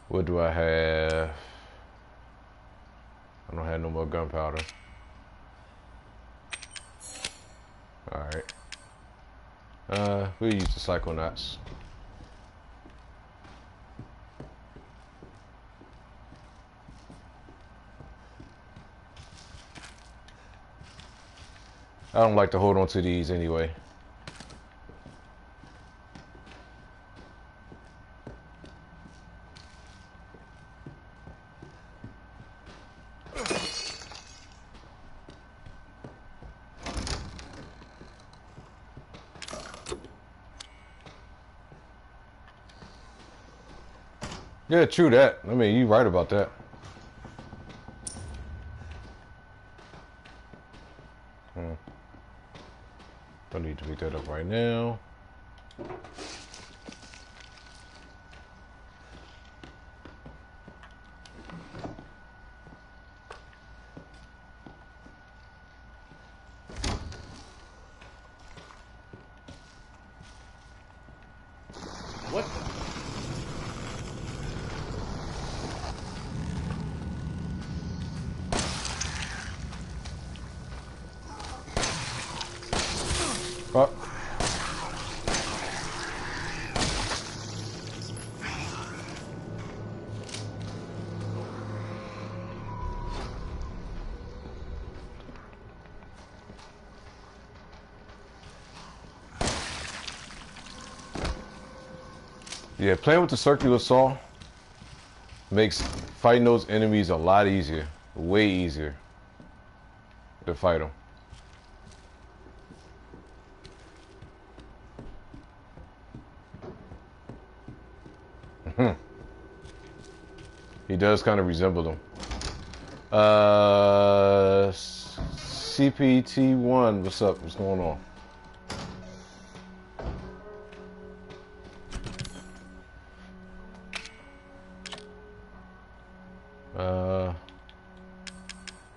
What do I have? I don't have no more gunpowder. Alright. We'll use the Psychonauts. I don't like to hold on to these anyway. Yeah, true that. I mean, you're right about that. Don't need to pick that up right now. What? Oh. Yeah, playing with the circular saw makes fighting those enemies a lot easier, way easier to fight them. He does kind of resemble them. CPT1, what's up? What's going on? I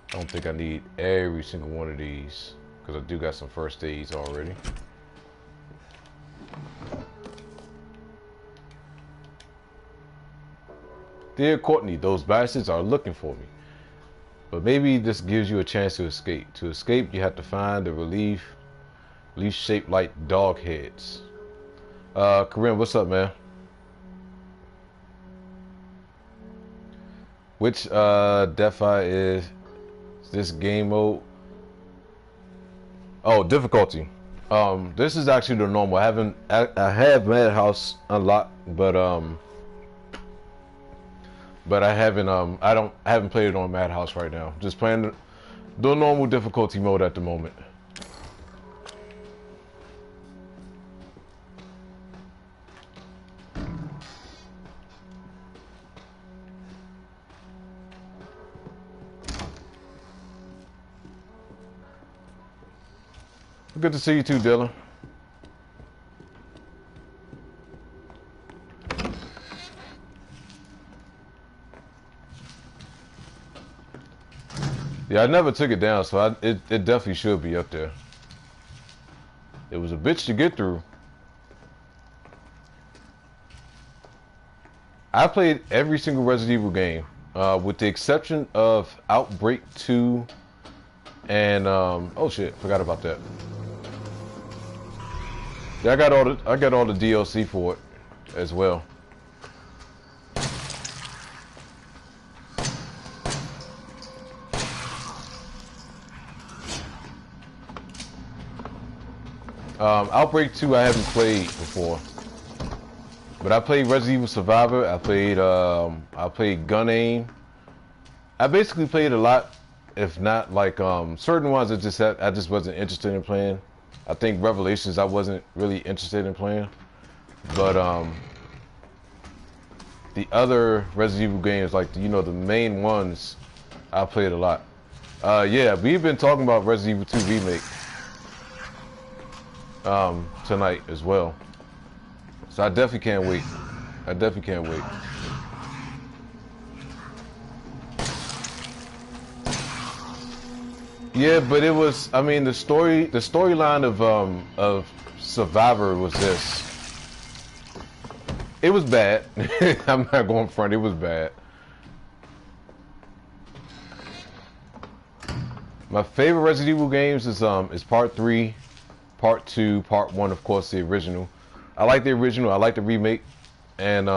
don't think I need every single one of these because I do got some first aids already. Dear Courtney, those bastards are looking for me. But maybe this gives you a chance to escape. To escape, you have to find the leaf-shaped like dog heads. Corinne, what's up, man? Which Defi is this game mode? Oh, difficulty. This is actually the normal. I have Madhouse unlocked, but I haven't played it on Madhouse right now. Just playing the normal difficulty mode at the moment. Good to see you too, Dylan. Yeah, I never took it down, so it definitely should be up there. It was a bitch to get through. I played every single Resident Evil game, with the exception of Outbreak 2 and oh shit, forgot about that. Yeah, I got all the DLC for it as well. Outbreak 2 I haven't played before, but I played Resident Evil Survivor. I played Gun Aim. I basically played a lot, if not like certain ones I just wasn't interested in playing. I think Revelations I wasn't really interested in playing, but the other Resident Evil games, like the main ones, I played a lot. Yeah, we've been talking about Resident Evil 2 Remake tonight as well, so I definitely can't wait. I definitely can't wait. Yeah, but it was, I mean, the storyline of Survivor was this. It was bad. I'm not going front, it was bad. My favorite Resident Evil games is Part 3, Part 2, Part 1, of course, the original. I like the original, I like the remake, and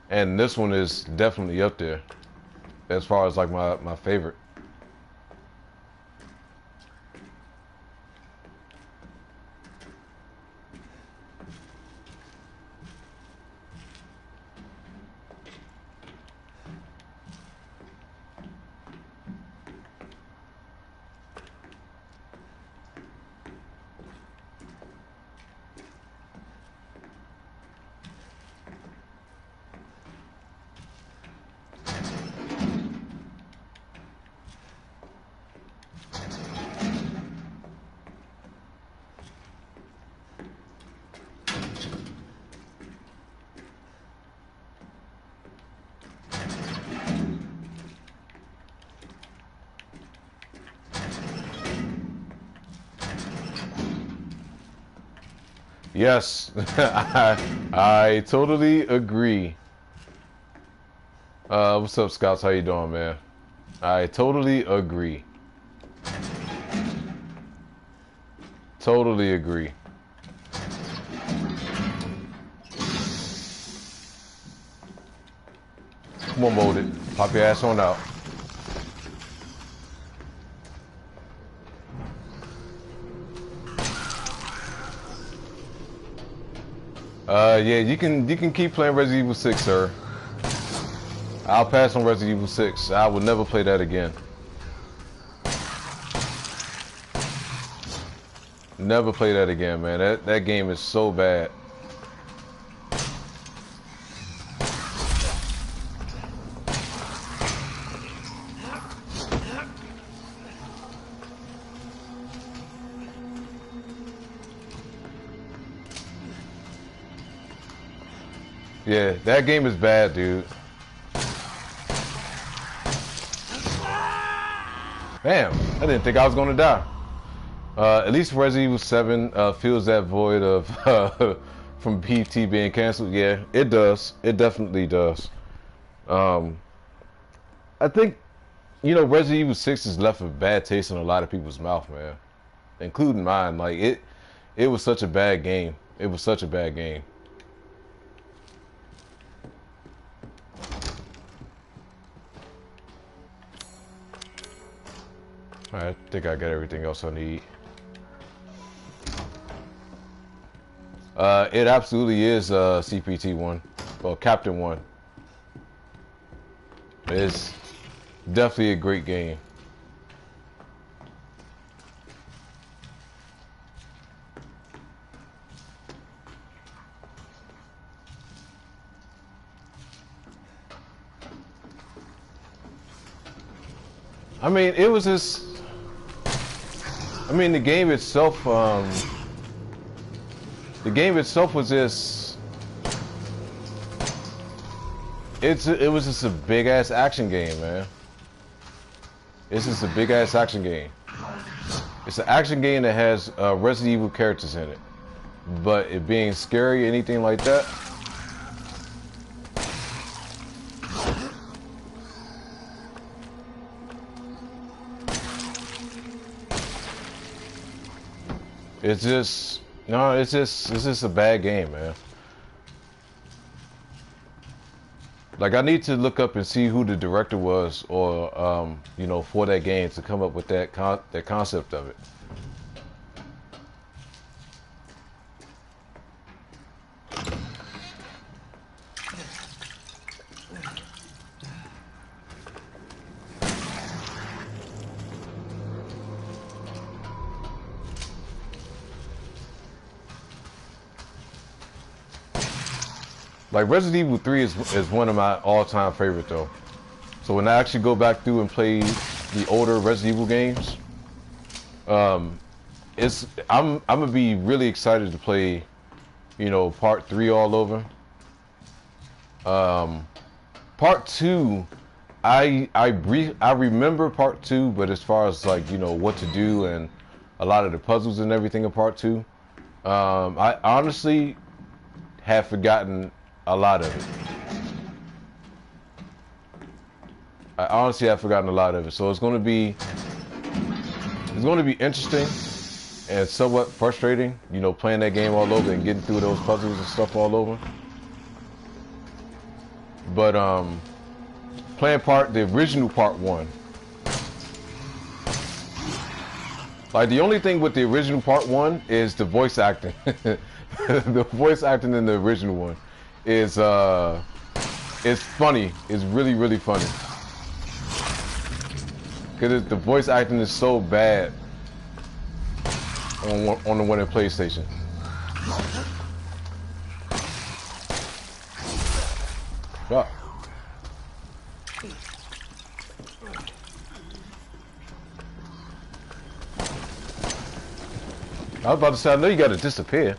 this one is definitely up there as far as like my favorite. Yes, I totally agree. What's up, Scouts? How you doing, man? I totally agree. Totally agree. Come on, mold it. Pop your ass on out. Yeah, you can keep playing Resident Evil 6, sir. I'll pass on Resident Evil 6. I will never play that again. Never play that again, man. That game is so bad. Yeah, that game is bad, dude. Damn, I didn't think I was gonna die. At least Resident Evil 7 fills that void of from PT being canceled. Yeah, it does. It definitely does. I think, you know, Resident Evil 6 has left a bad taste in a lot of people's mouth, man, including mine. Like it was such a bad game. It was such a bad game. I think I got everything else I need. It absolutely is CPT 1. Well, Captain 1. It's definitely a great game. I mean, it was just... I mean, the game itself was just... It was just a big ass action game, man. It's just a big ass action game. It's an action game that has Resident Evil characters in it, but it being scary, anything like that. It's just it's just a bad game, man. Like, I need to look up and see who the director was, or you know, for that game to come up with that concept of it. Like, Resident Evil 3 is one of my all-time favorite, though. So when I actually go back through and play the older Resident Evil games, I'm gonna be really excited to play, you know, Part 3 all over. Part 2, I remember Part 2, but as far as, like, you know, what to do and a lot of the puzzles and everything in Part 2, I honestly have forgotten a lot of it. I honestly have forgotten a lot of it. So it's going to be interesting and somewhat frustrating, you know, playing that game all over and getting through those puzzles and stuff all over. But playing the original Part 1. Like, the only thing with the original Part 1 is the voice acting. The voice acting in the original one is it's funny. It's really, really funny. Because the voice acting is so bad on the one in PlayStation. Yeah. I was about to say, I know you gotta disappear.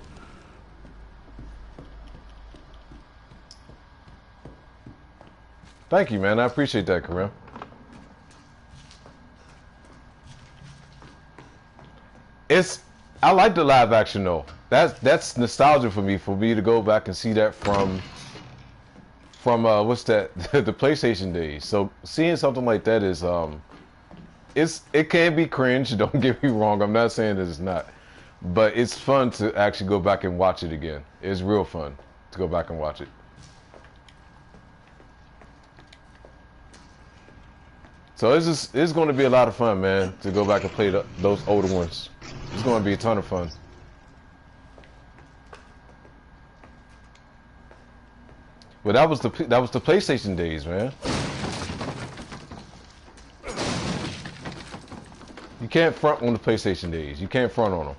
Thank you, man. I appreciate that, Kareem. I like the live action though. That's nostalgia for me to go back and see that from what's that, the PlayStation days. So seeing something like that is it can be cringe. Don't get me wrong. I'm not saying that it's not, but it's fun to actually go back and watch it again. It's real fun to go back and watch it. So it's going to be a lot of fun, man, to go back and play those older ones. It's going to be a ton of fun. But that was the PlayStation days, man. You can't front on the PlayStation days. You can't front on them.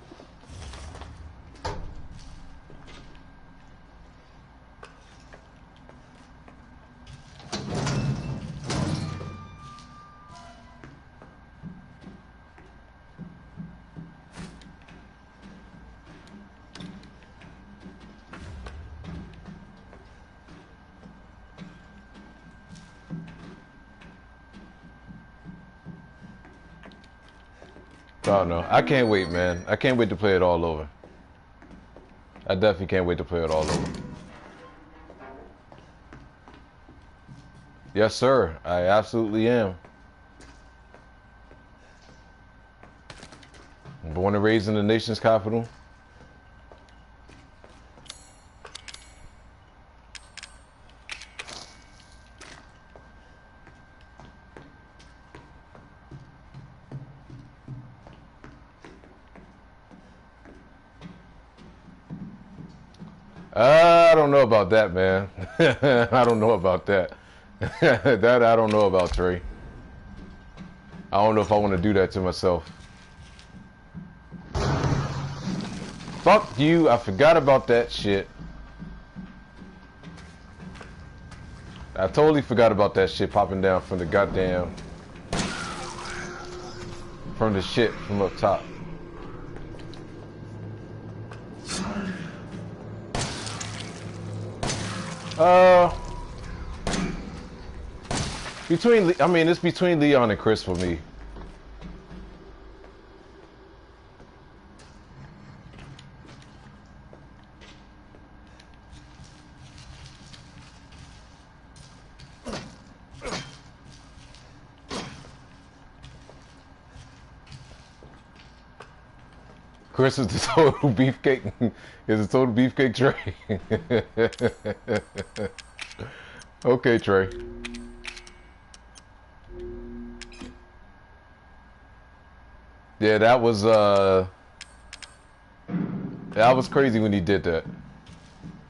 Oh no, I can't wait, man. I can't wait to play it all over. I definitely can't wait to play it all over. Yes, sir. I absolutely am. Born and raised in the nation's capital. I don't know about that, man. I don't know about that. That I don't know about, Trey. I don't know if I want to do that to myself. Fuck you. I forgot about that shit. I totally forgot about that shit popping down from the goddamn... from the shit from up top. I mean, it's between Leon and Chris for me. Chris is the total beefcake. Is the total beefcake Trey? Okay, Trey. Yeah, that was crazy when he did that.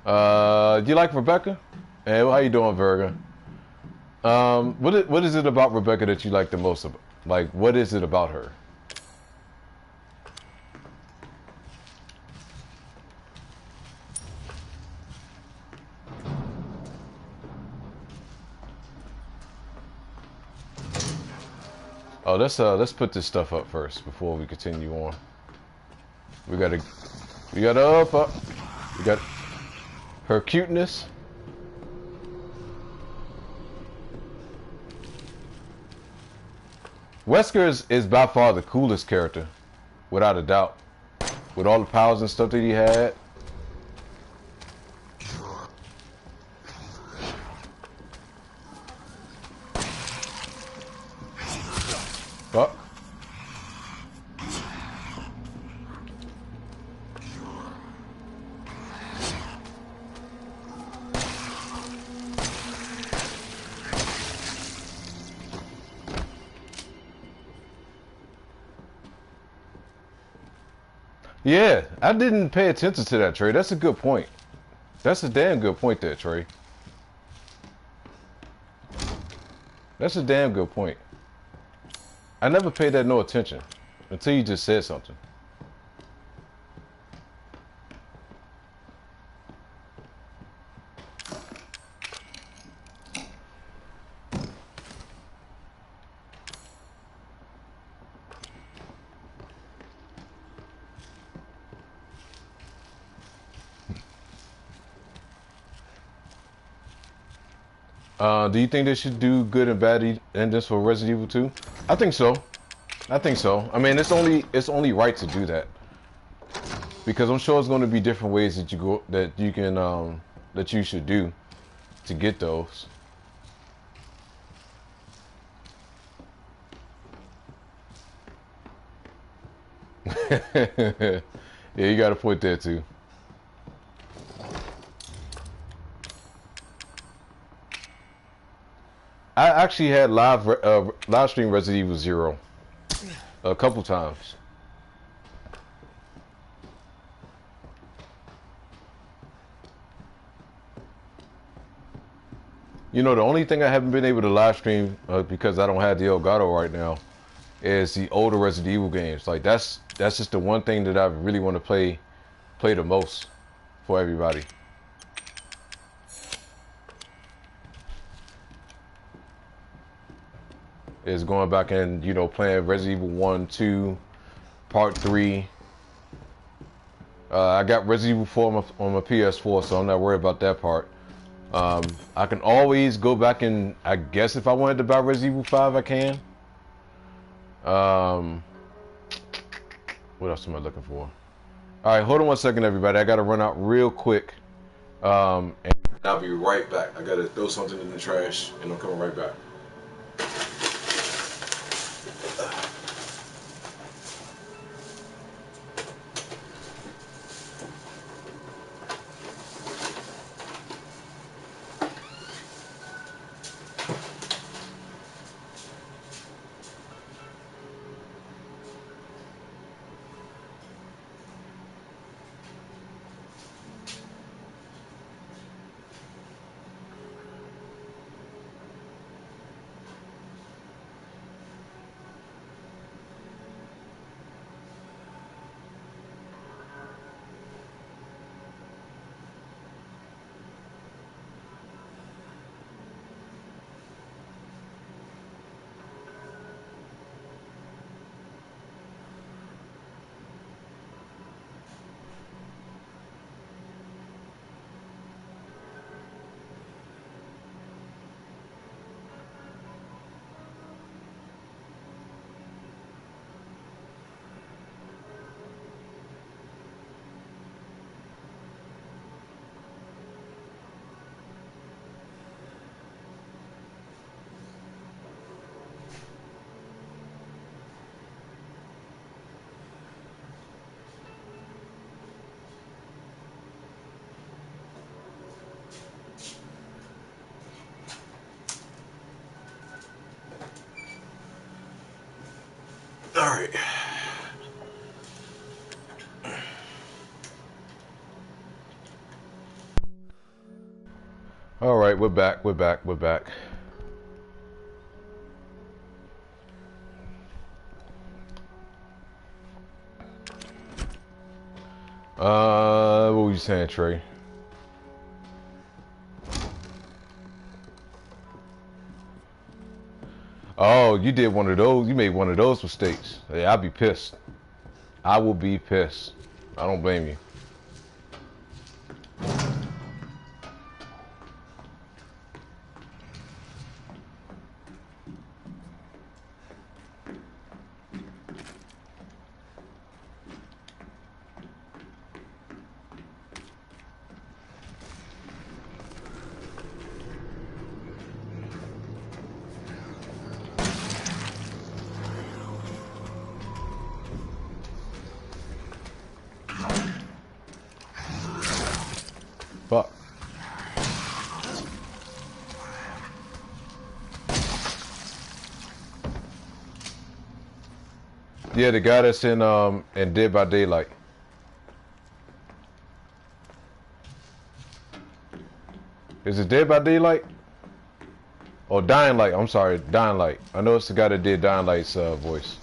Do you like Rebecca? Hey, how you doing, Virga? What is it about Rebecca that you like the most? Like, what is it about her? Oh, let's put this stuff up first before we continue on. We got up. We got her cuteness. Wesker is by far the coolest character, without a doubt. With all the powers and stuff that he had. Fuck. Yeah, I didn't pay attention to that, Trey. That's a good point. That's a damn good point there, Trey. That's a damn good point. I never paid that no attention until you just said something. Do you think they should do good and bad endings for Resident Evil 2? I think so. I think so. I mean, it's only right to do that, because I'm sure it's going to be different ways that you should do to get those. Yeah, you got a point there too. I actually had live stream Resident Evil 0 a couple times. You know, the only thing I haven't been able to live stream because I don't have the Elgato right now is the older Resident Evil games. Like that's just the one thing that I really want to play the most for everybody. Is going back and, you know, playing Resident Evil 1, 2, Part 3. I got Resident Evil 4 on my PS4, so I'm not worried about that part. I can always go back and, I guess if I wanted to buy Resident Evil 5, I can. What else am I looking for? Alright, hold on one second, everybody. I gotta run out real quick. And I'll be right back. I gotta throw something in the trash, and I'm coming right back. All right. All right, we're back. We're back. We're back. What were you saying, Trey? Oh, you did one of those. You made one of those mistakes. Yeah, I'd be pissed. I will be pissed. I don't blame you. Fuck. Yeah, the guy that's in Dead by Daylight. Is it Dead by Daylight? Or Dying Light? I'm sorry, Dying Light. I know it's the guy that did Dying Light's voice.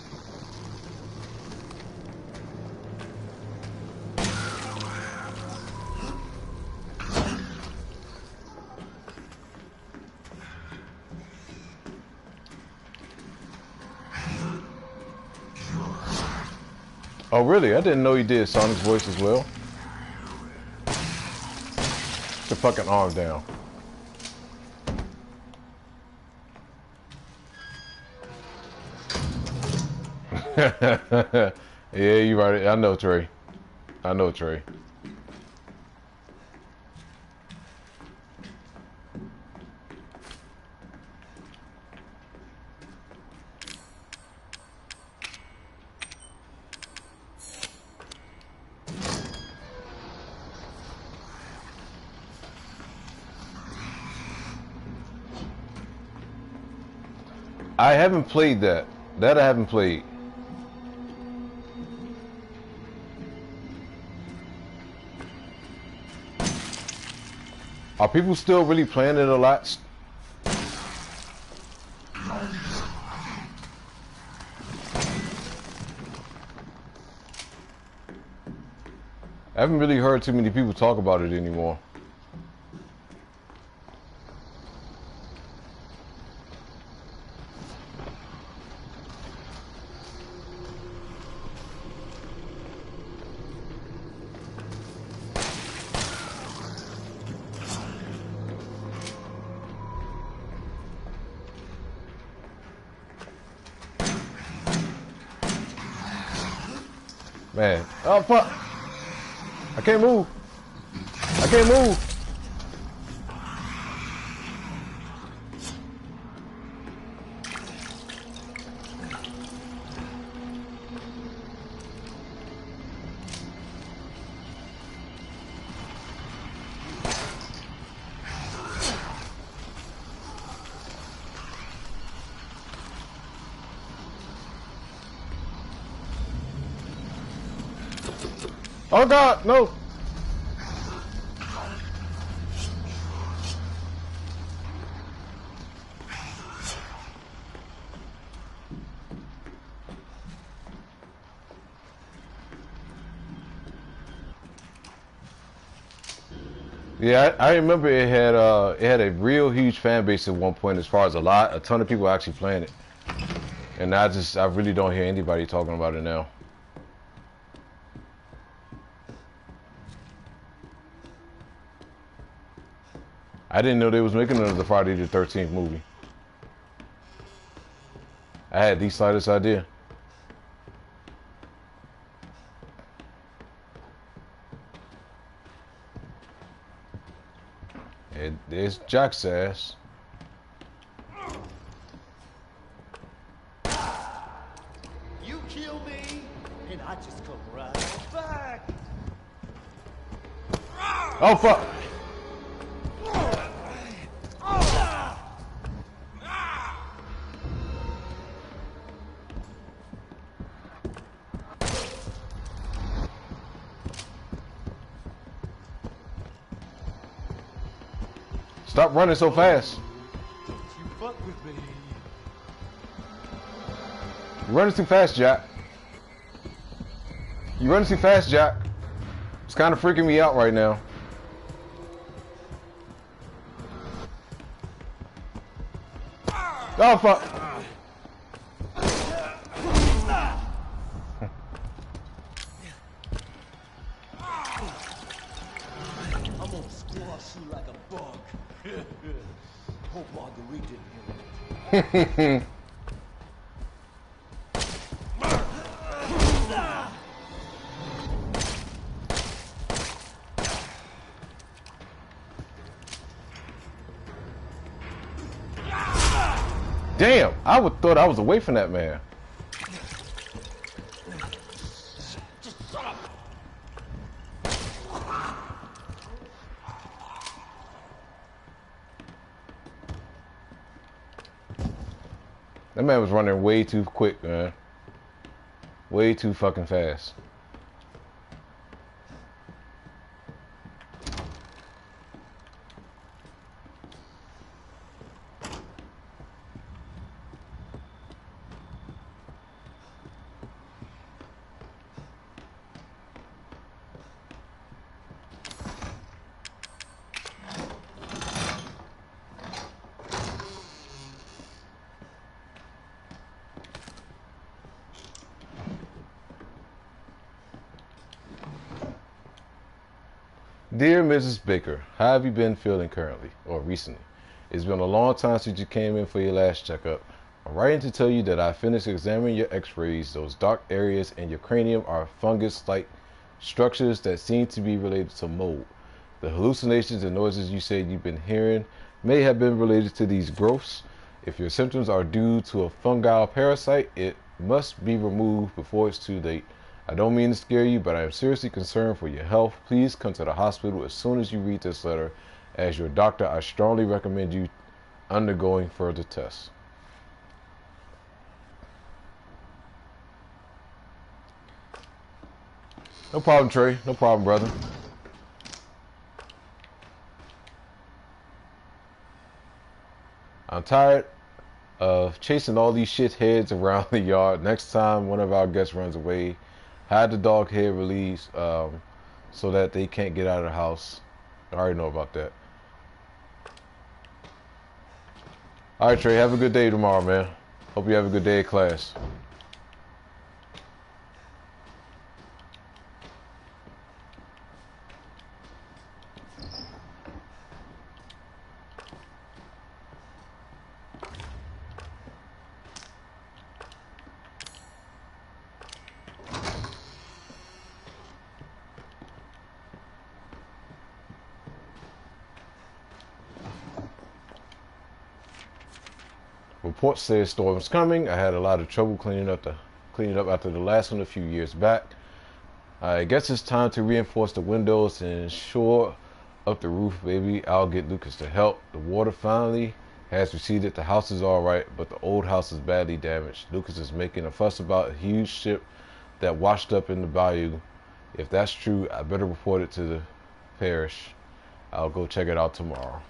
Oh, really? I didn't know he did Sonic's voice as well. Put the fucking arm down. Yeah, you right. I know, Trey. I know, Trey. I haven't played that. That I haven't played. Are people still really playing it a lot? I haven't really heard too many people talk about it anymore. Man, oh fuck! I can't move. I can't move. Oh God, no! Yeah, I remember it had a real huge fan base at one point, as far as a ton of people actually playing it, and I really don't hear anybody talking about it now. I didn't know they was making another Friday the 13th movie. I had the slightest idea. There's Jack's ass. You kill me, and I just come right on back. Oh fuck! Stop running so fast. Don't you fuck with me. You're running too fast, Jack. You're running too fast, Jack. It's kind of freaking me out right now. Oh fuck! I'm gonna squash you like a bug. Hope Marguerite didn't hear it. Damn, I would thought I was away from that man. That man was running way too quick, man. Way too fucking fast. Dear Mrs. Baker, how have you been feeling currently, or recently? It's been a long time since you came in for your last checkup. I'm writing to tell you that I finished examining your x-rays. Those dark areas in your cranium are fungus-like structures that seem to be related to mold. The hallucinations and noises you said you've been hearing may have been related to these growths. If your symptoms are due to a fungal parasite, it must be removed before it's too late. I don't mean to scare you, but I am seriously concerned for your health. Please come to the hospital as soon as you read this letter. As your doctor, I strongly recommend you undergoing further tests. No problem, Trey. No problem, brother. I'm tired of chasing all these shitheads around the yard. Next time one of our guests runs away, hide the dog head release. so that they can't get out of the house. I already know about that. All right, Trey, have a good day tomorrow, man. Hope you have a good day at class. Report says storm's coming. I had a lot of trouble cleaning up after the last one a few years back. I guess it's time to reinforce the windows and shore up the roof, baby. I'll get Lucas to help. The water finally has receded. The house is all right, but the old house is badly damaged. Lucas is making a fuss about a huge ship that washed up in the bayou. If that's true, I better report it to the parish. I'll go check it out tomorrow.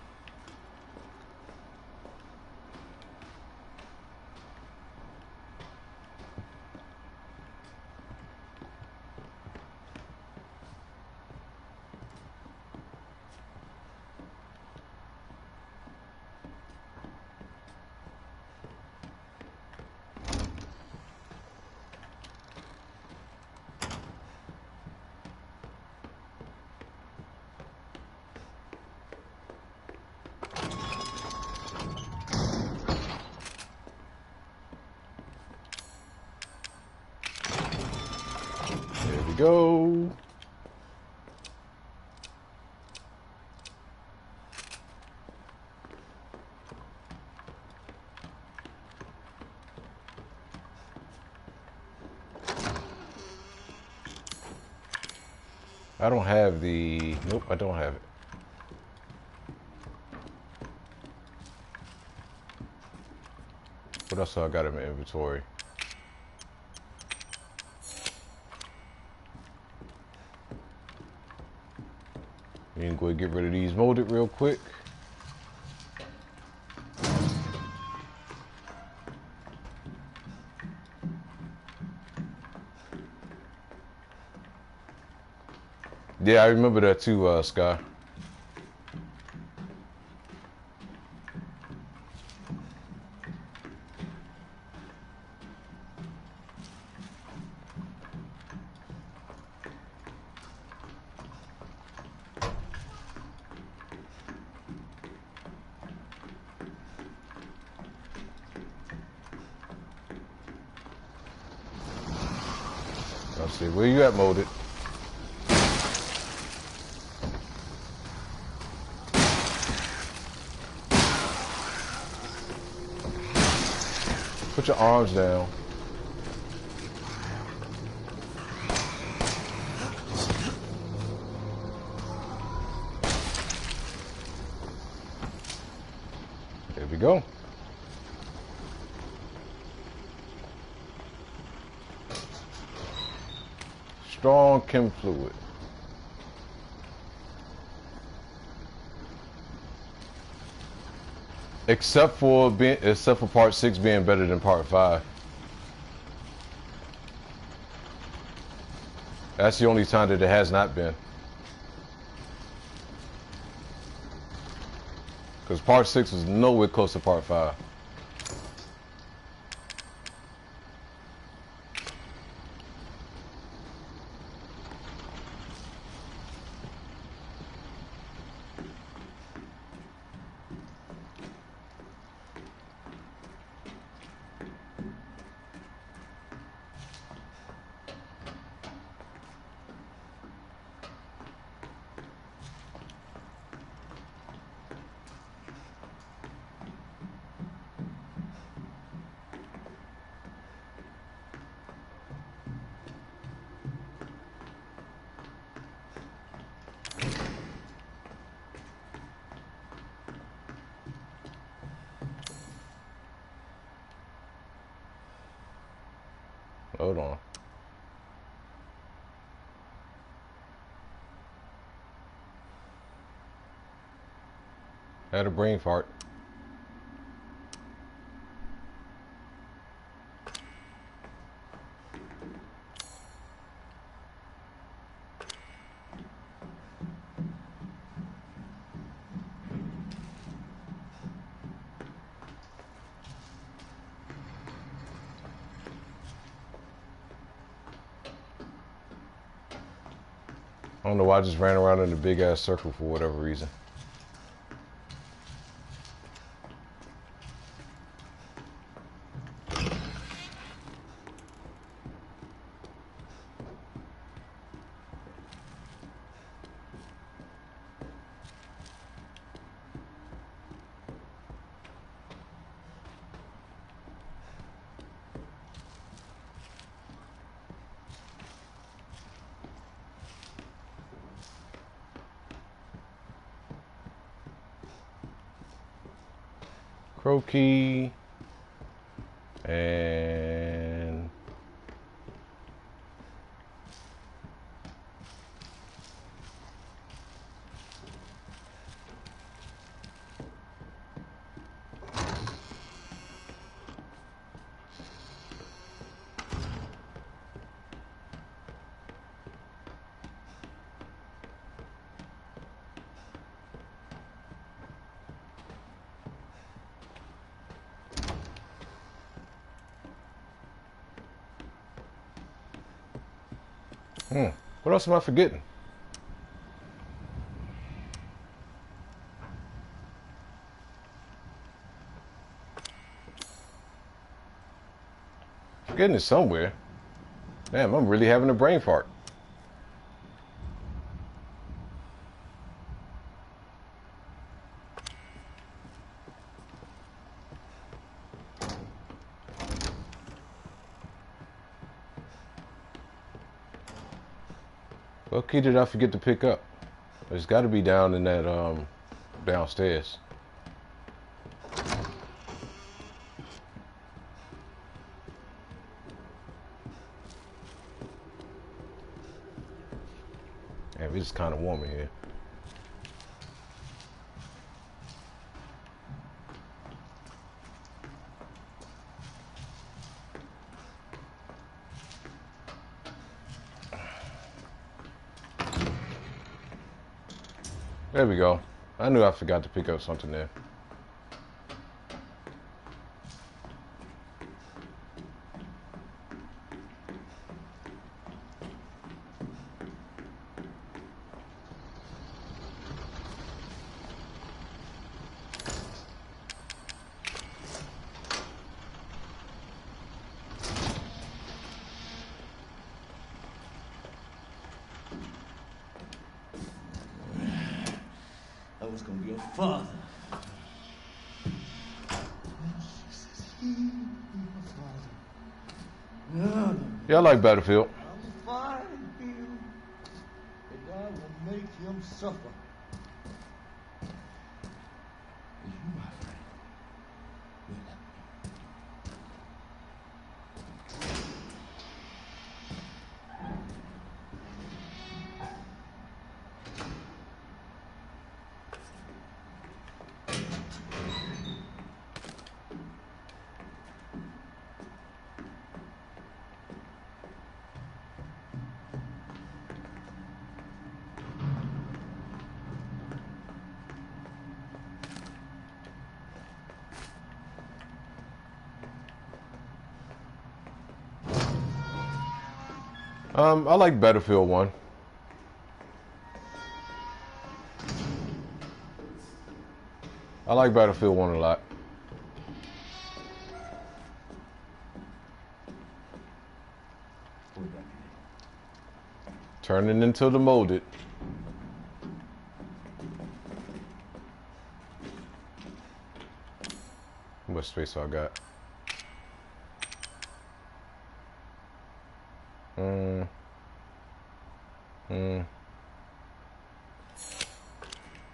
There we go. I don't have the... Nope, I don't have it. What else do I got in my inventory? You can go and get rid of these molded real quick. Yeah, I remember that too, Sky. Let's see, where you at, molded? Put your arms down. There we go. Strong chem fluid. Except for part 6 being better than part 5. That's the only time that it has not been. Because part 6 was nowhere close to part 5. Hold on. Had a brain fart. I don't know why I just ran around in a big ass circle for whatever reason. Croaky and what else am I forgetting? Forgetting it somewhere. Damn, I'm really having a brain fart. What key did I forget to pick up? It's got to be down in that downstairs. Damn, it's kind of warm in here. There we go. I knew I forgot to pick up something there. I was gonna be a father. Yeah, I like Battlefield. I'm fine, Bill. And I will make him suffer. You, my friend, will help me. I like Battlefield 1. I like Battlefield 1 a lot. Turning into the molded. How much space I got?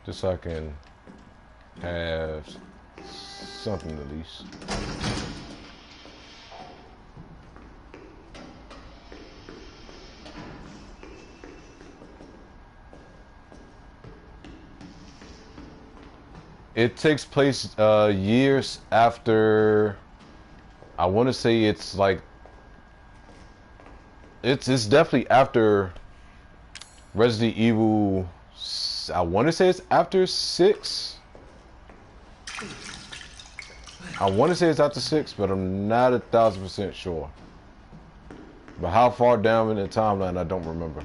Just so I can have something at least. It takes place years after. I want to say it's like it's definitely after Resident Evil. I want to say it's after 6. I want to say it's after 6, but I'm not 1,000% sure. But how far down in the timeline, I don't remember.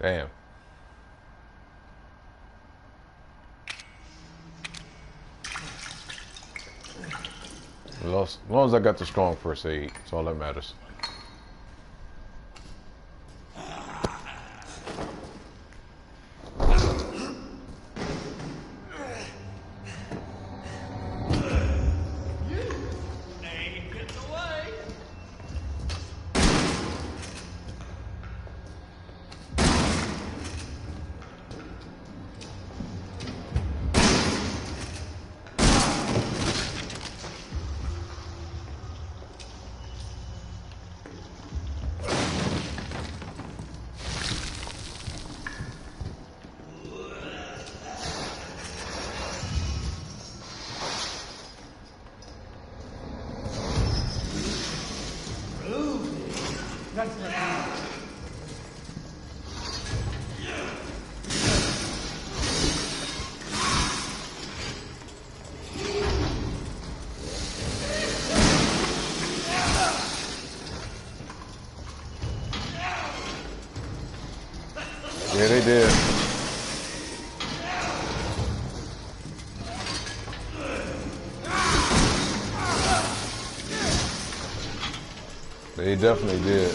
Damn. Well, as long as I got the strong first aid, that's all that matters. Yeah, they did. They definitely did.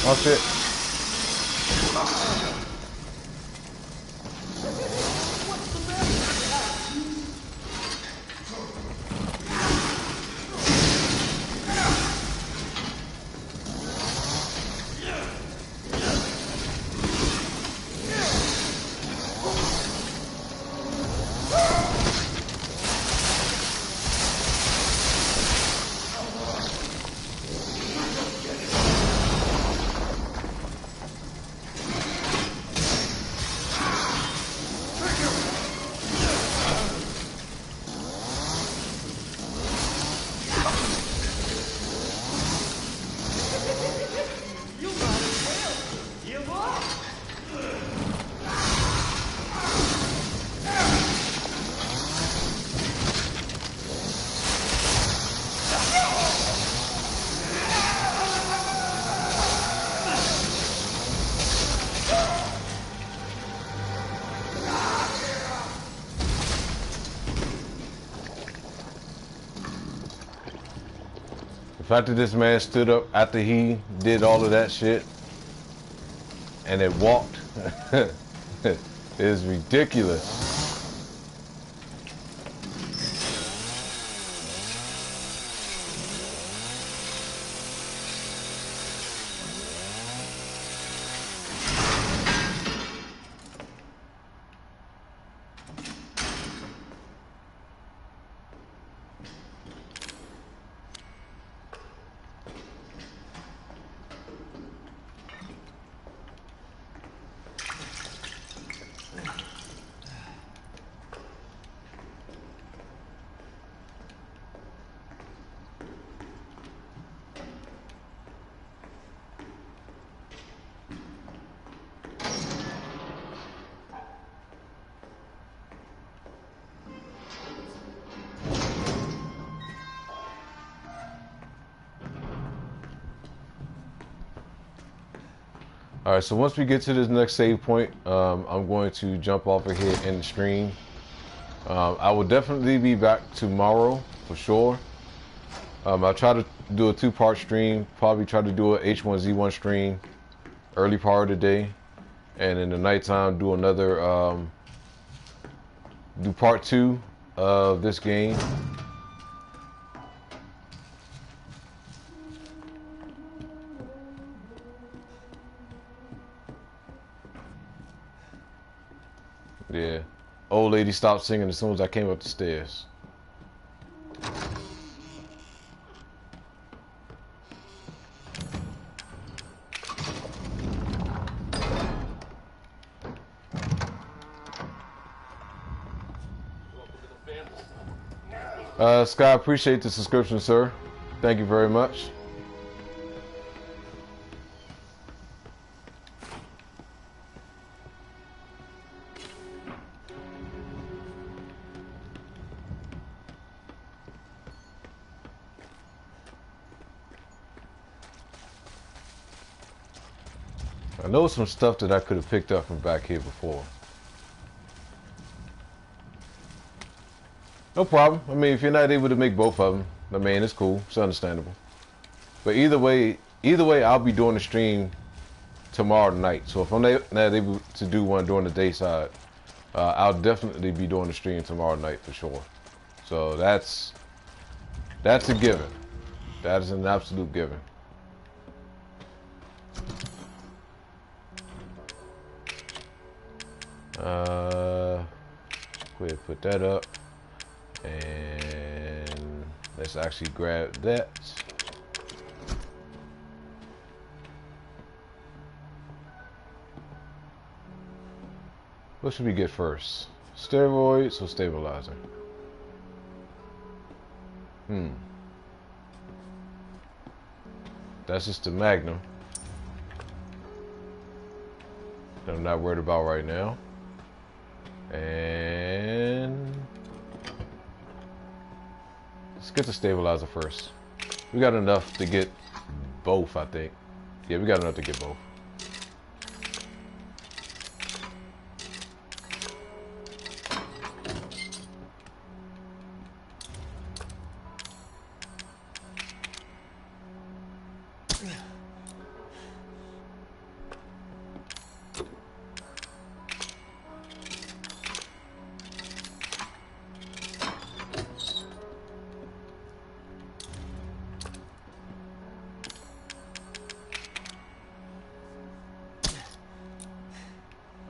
Oh shit. The fact that this man stood up after he did all of that shit and it walked is ridiculous. All right, so once we get to this next save point, I'm going to jump off of here and stream. I will definitely be back tomorrow for sure. I'll try to do a 2-part stream, probably try to do a H1Z1 stream early part of the day, and in the nighttime do another, do part 2 of this game. Yeah. Old lady stopped singing as soon as I came up the stairs. Sky, appreciate the subscription, sir. Thank you very much. I know some stuff that I could have picked up from back here before. No problem. I mean, if you're not able to make both of them, I mean, it's cool. It's understandable. But either way, I'll be doing the stream tomorrow night. So if I'm not able to do one during the day side, I'll definitely be doing the stream tomorrow night for sure. So that's a given. That is an absolute given. Go ahead and put that up. And let's actually grab that. What should we get first? Steroids or stabilizer? That's just the Magnum that I'm not worried about right now. And let's get the stabilizer first. We got enough to get both, I think. Yeah, we got enough to get both.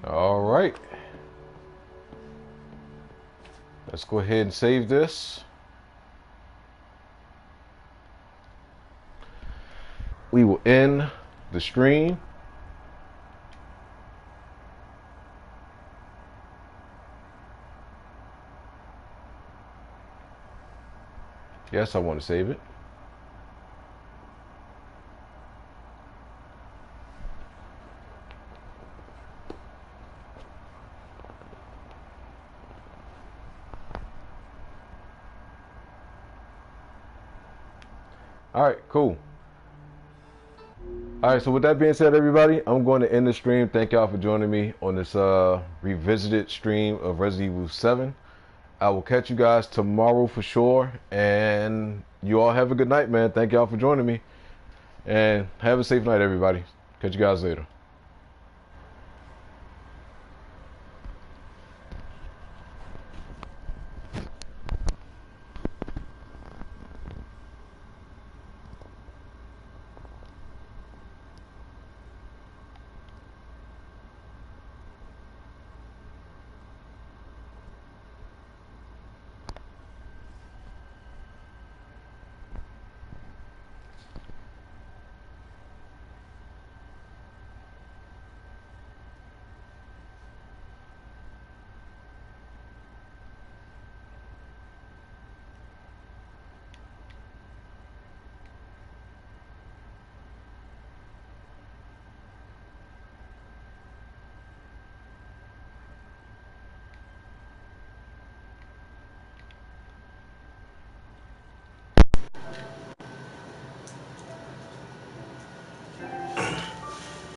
All right. Let's go ahead and save this. We will end the stream. Yes, I want to save it. All right, cool. All right, so with that being said, everybody, I'm going to end the stream. Thank y'all for joining me on this revisited stream of Resident Evil 7. I will catch you guys tomorrow for sure. And you all have a good night, man. Thank y'all for joining me. And have a safe night, everybody. Catch you guys later.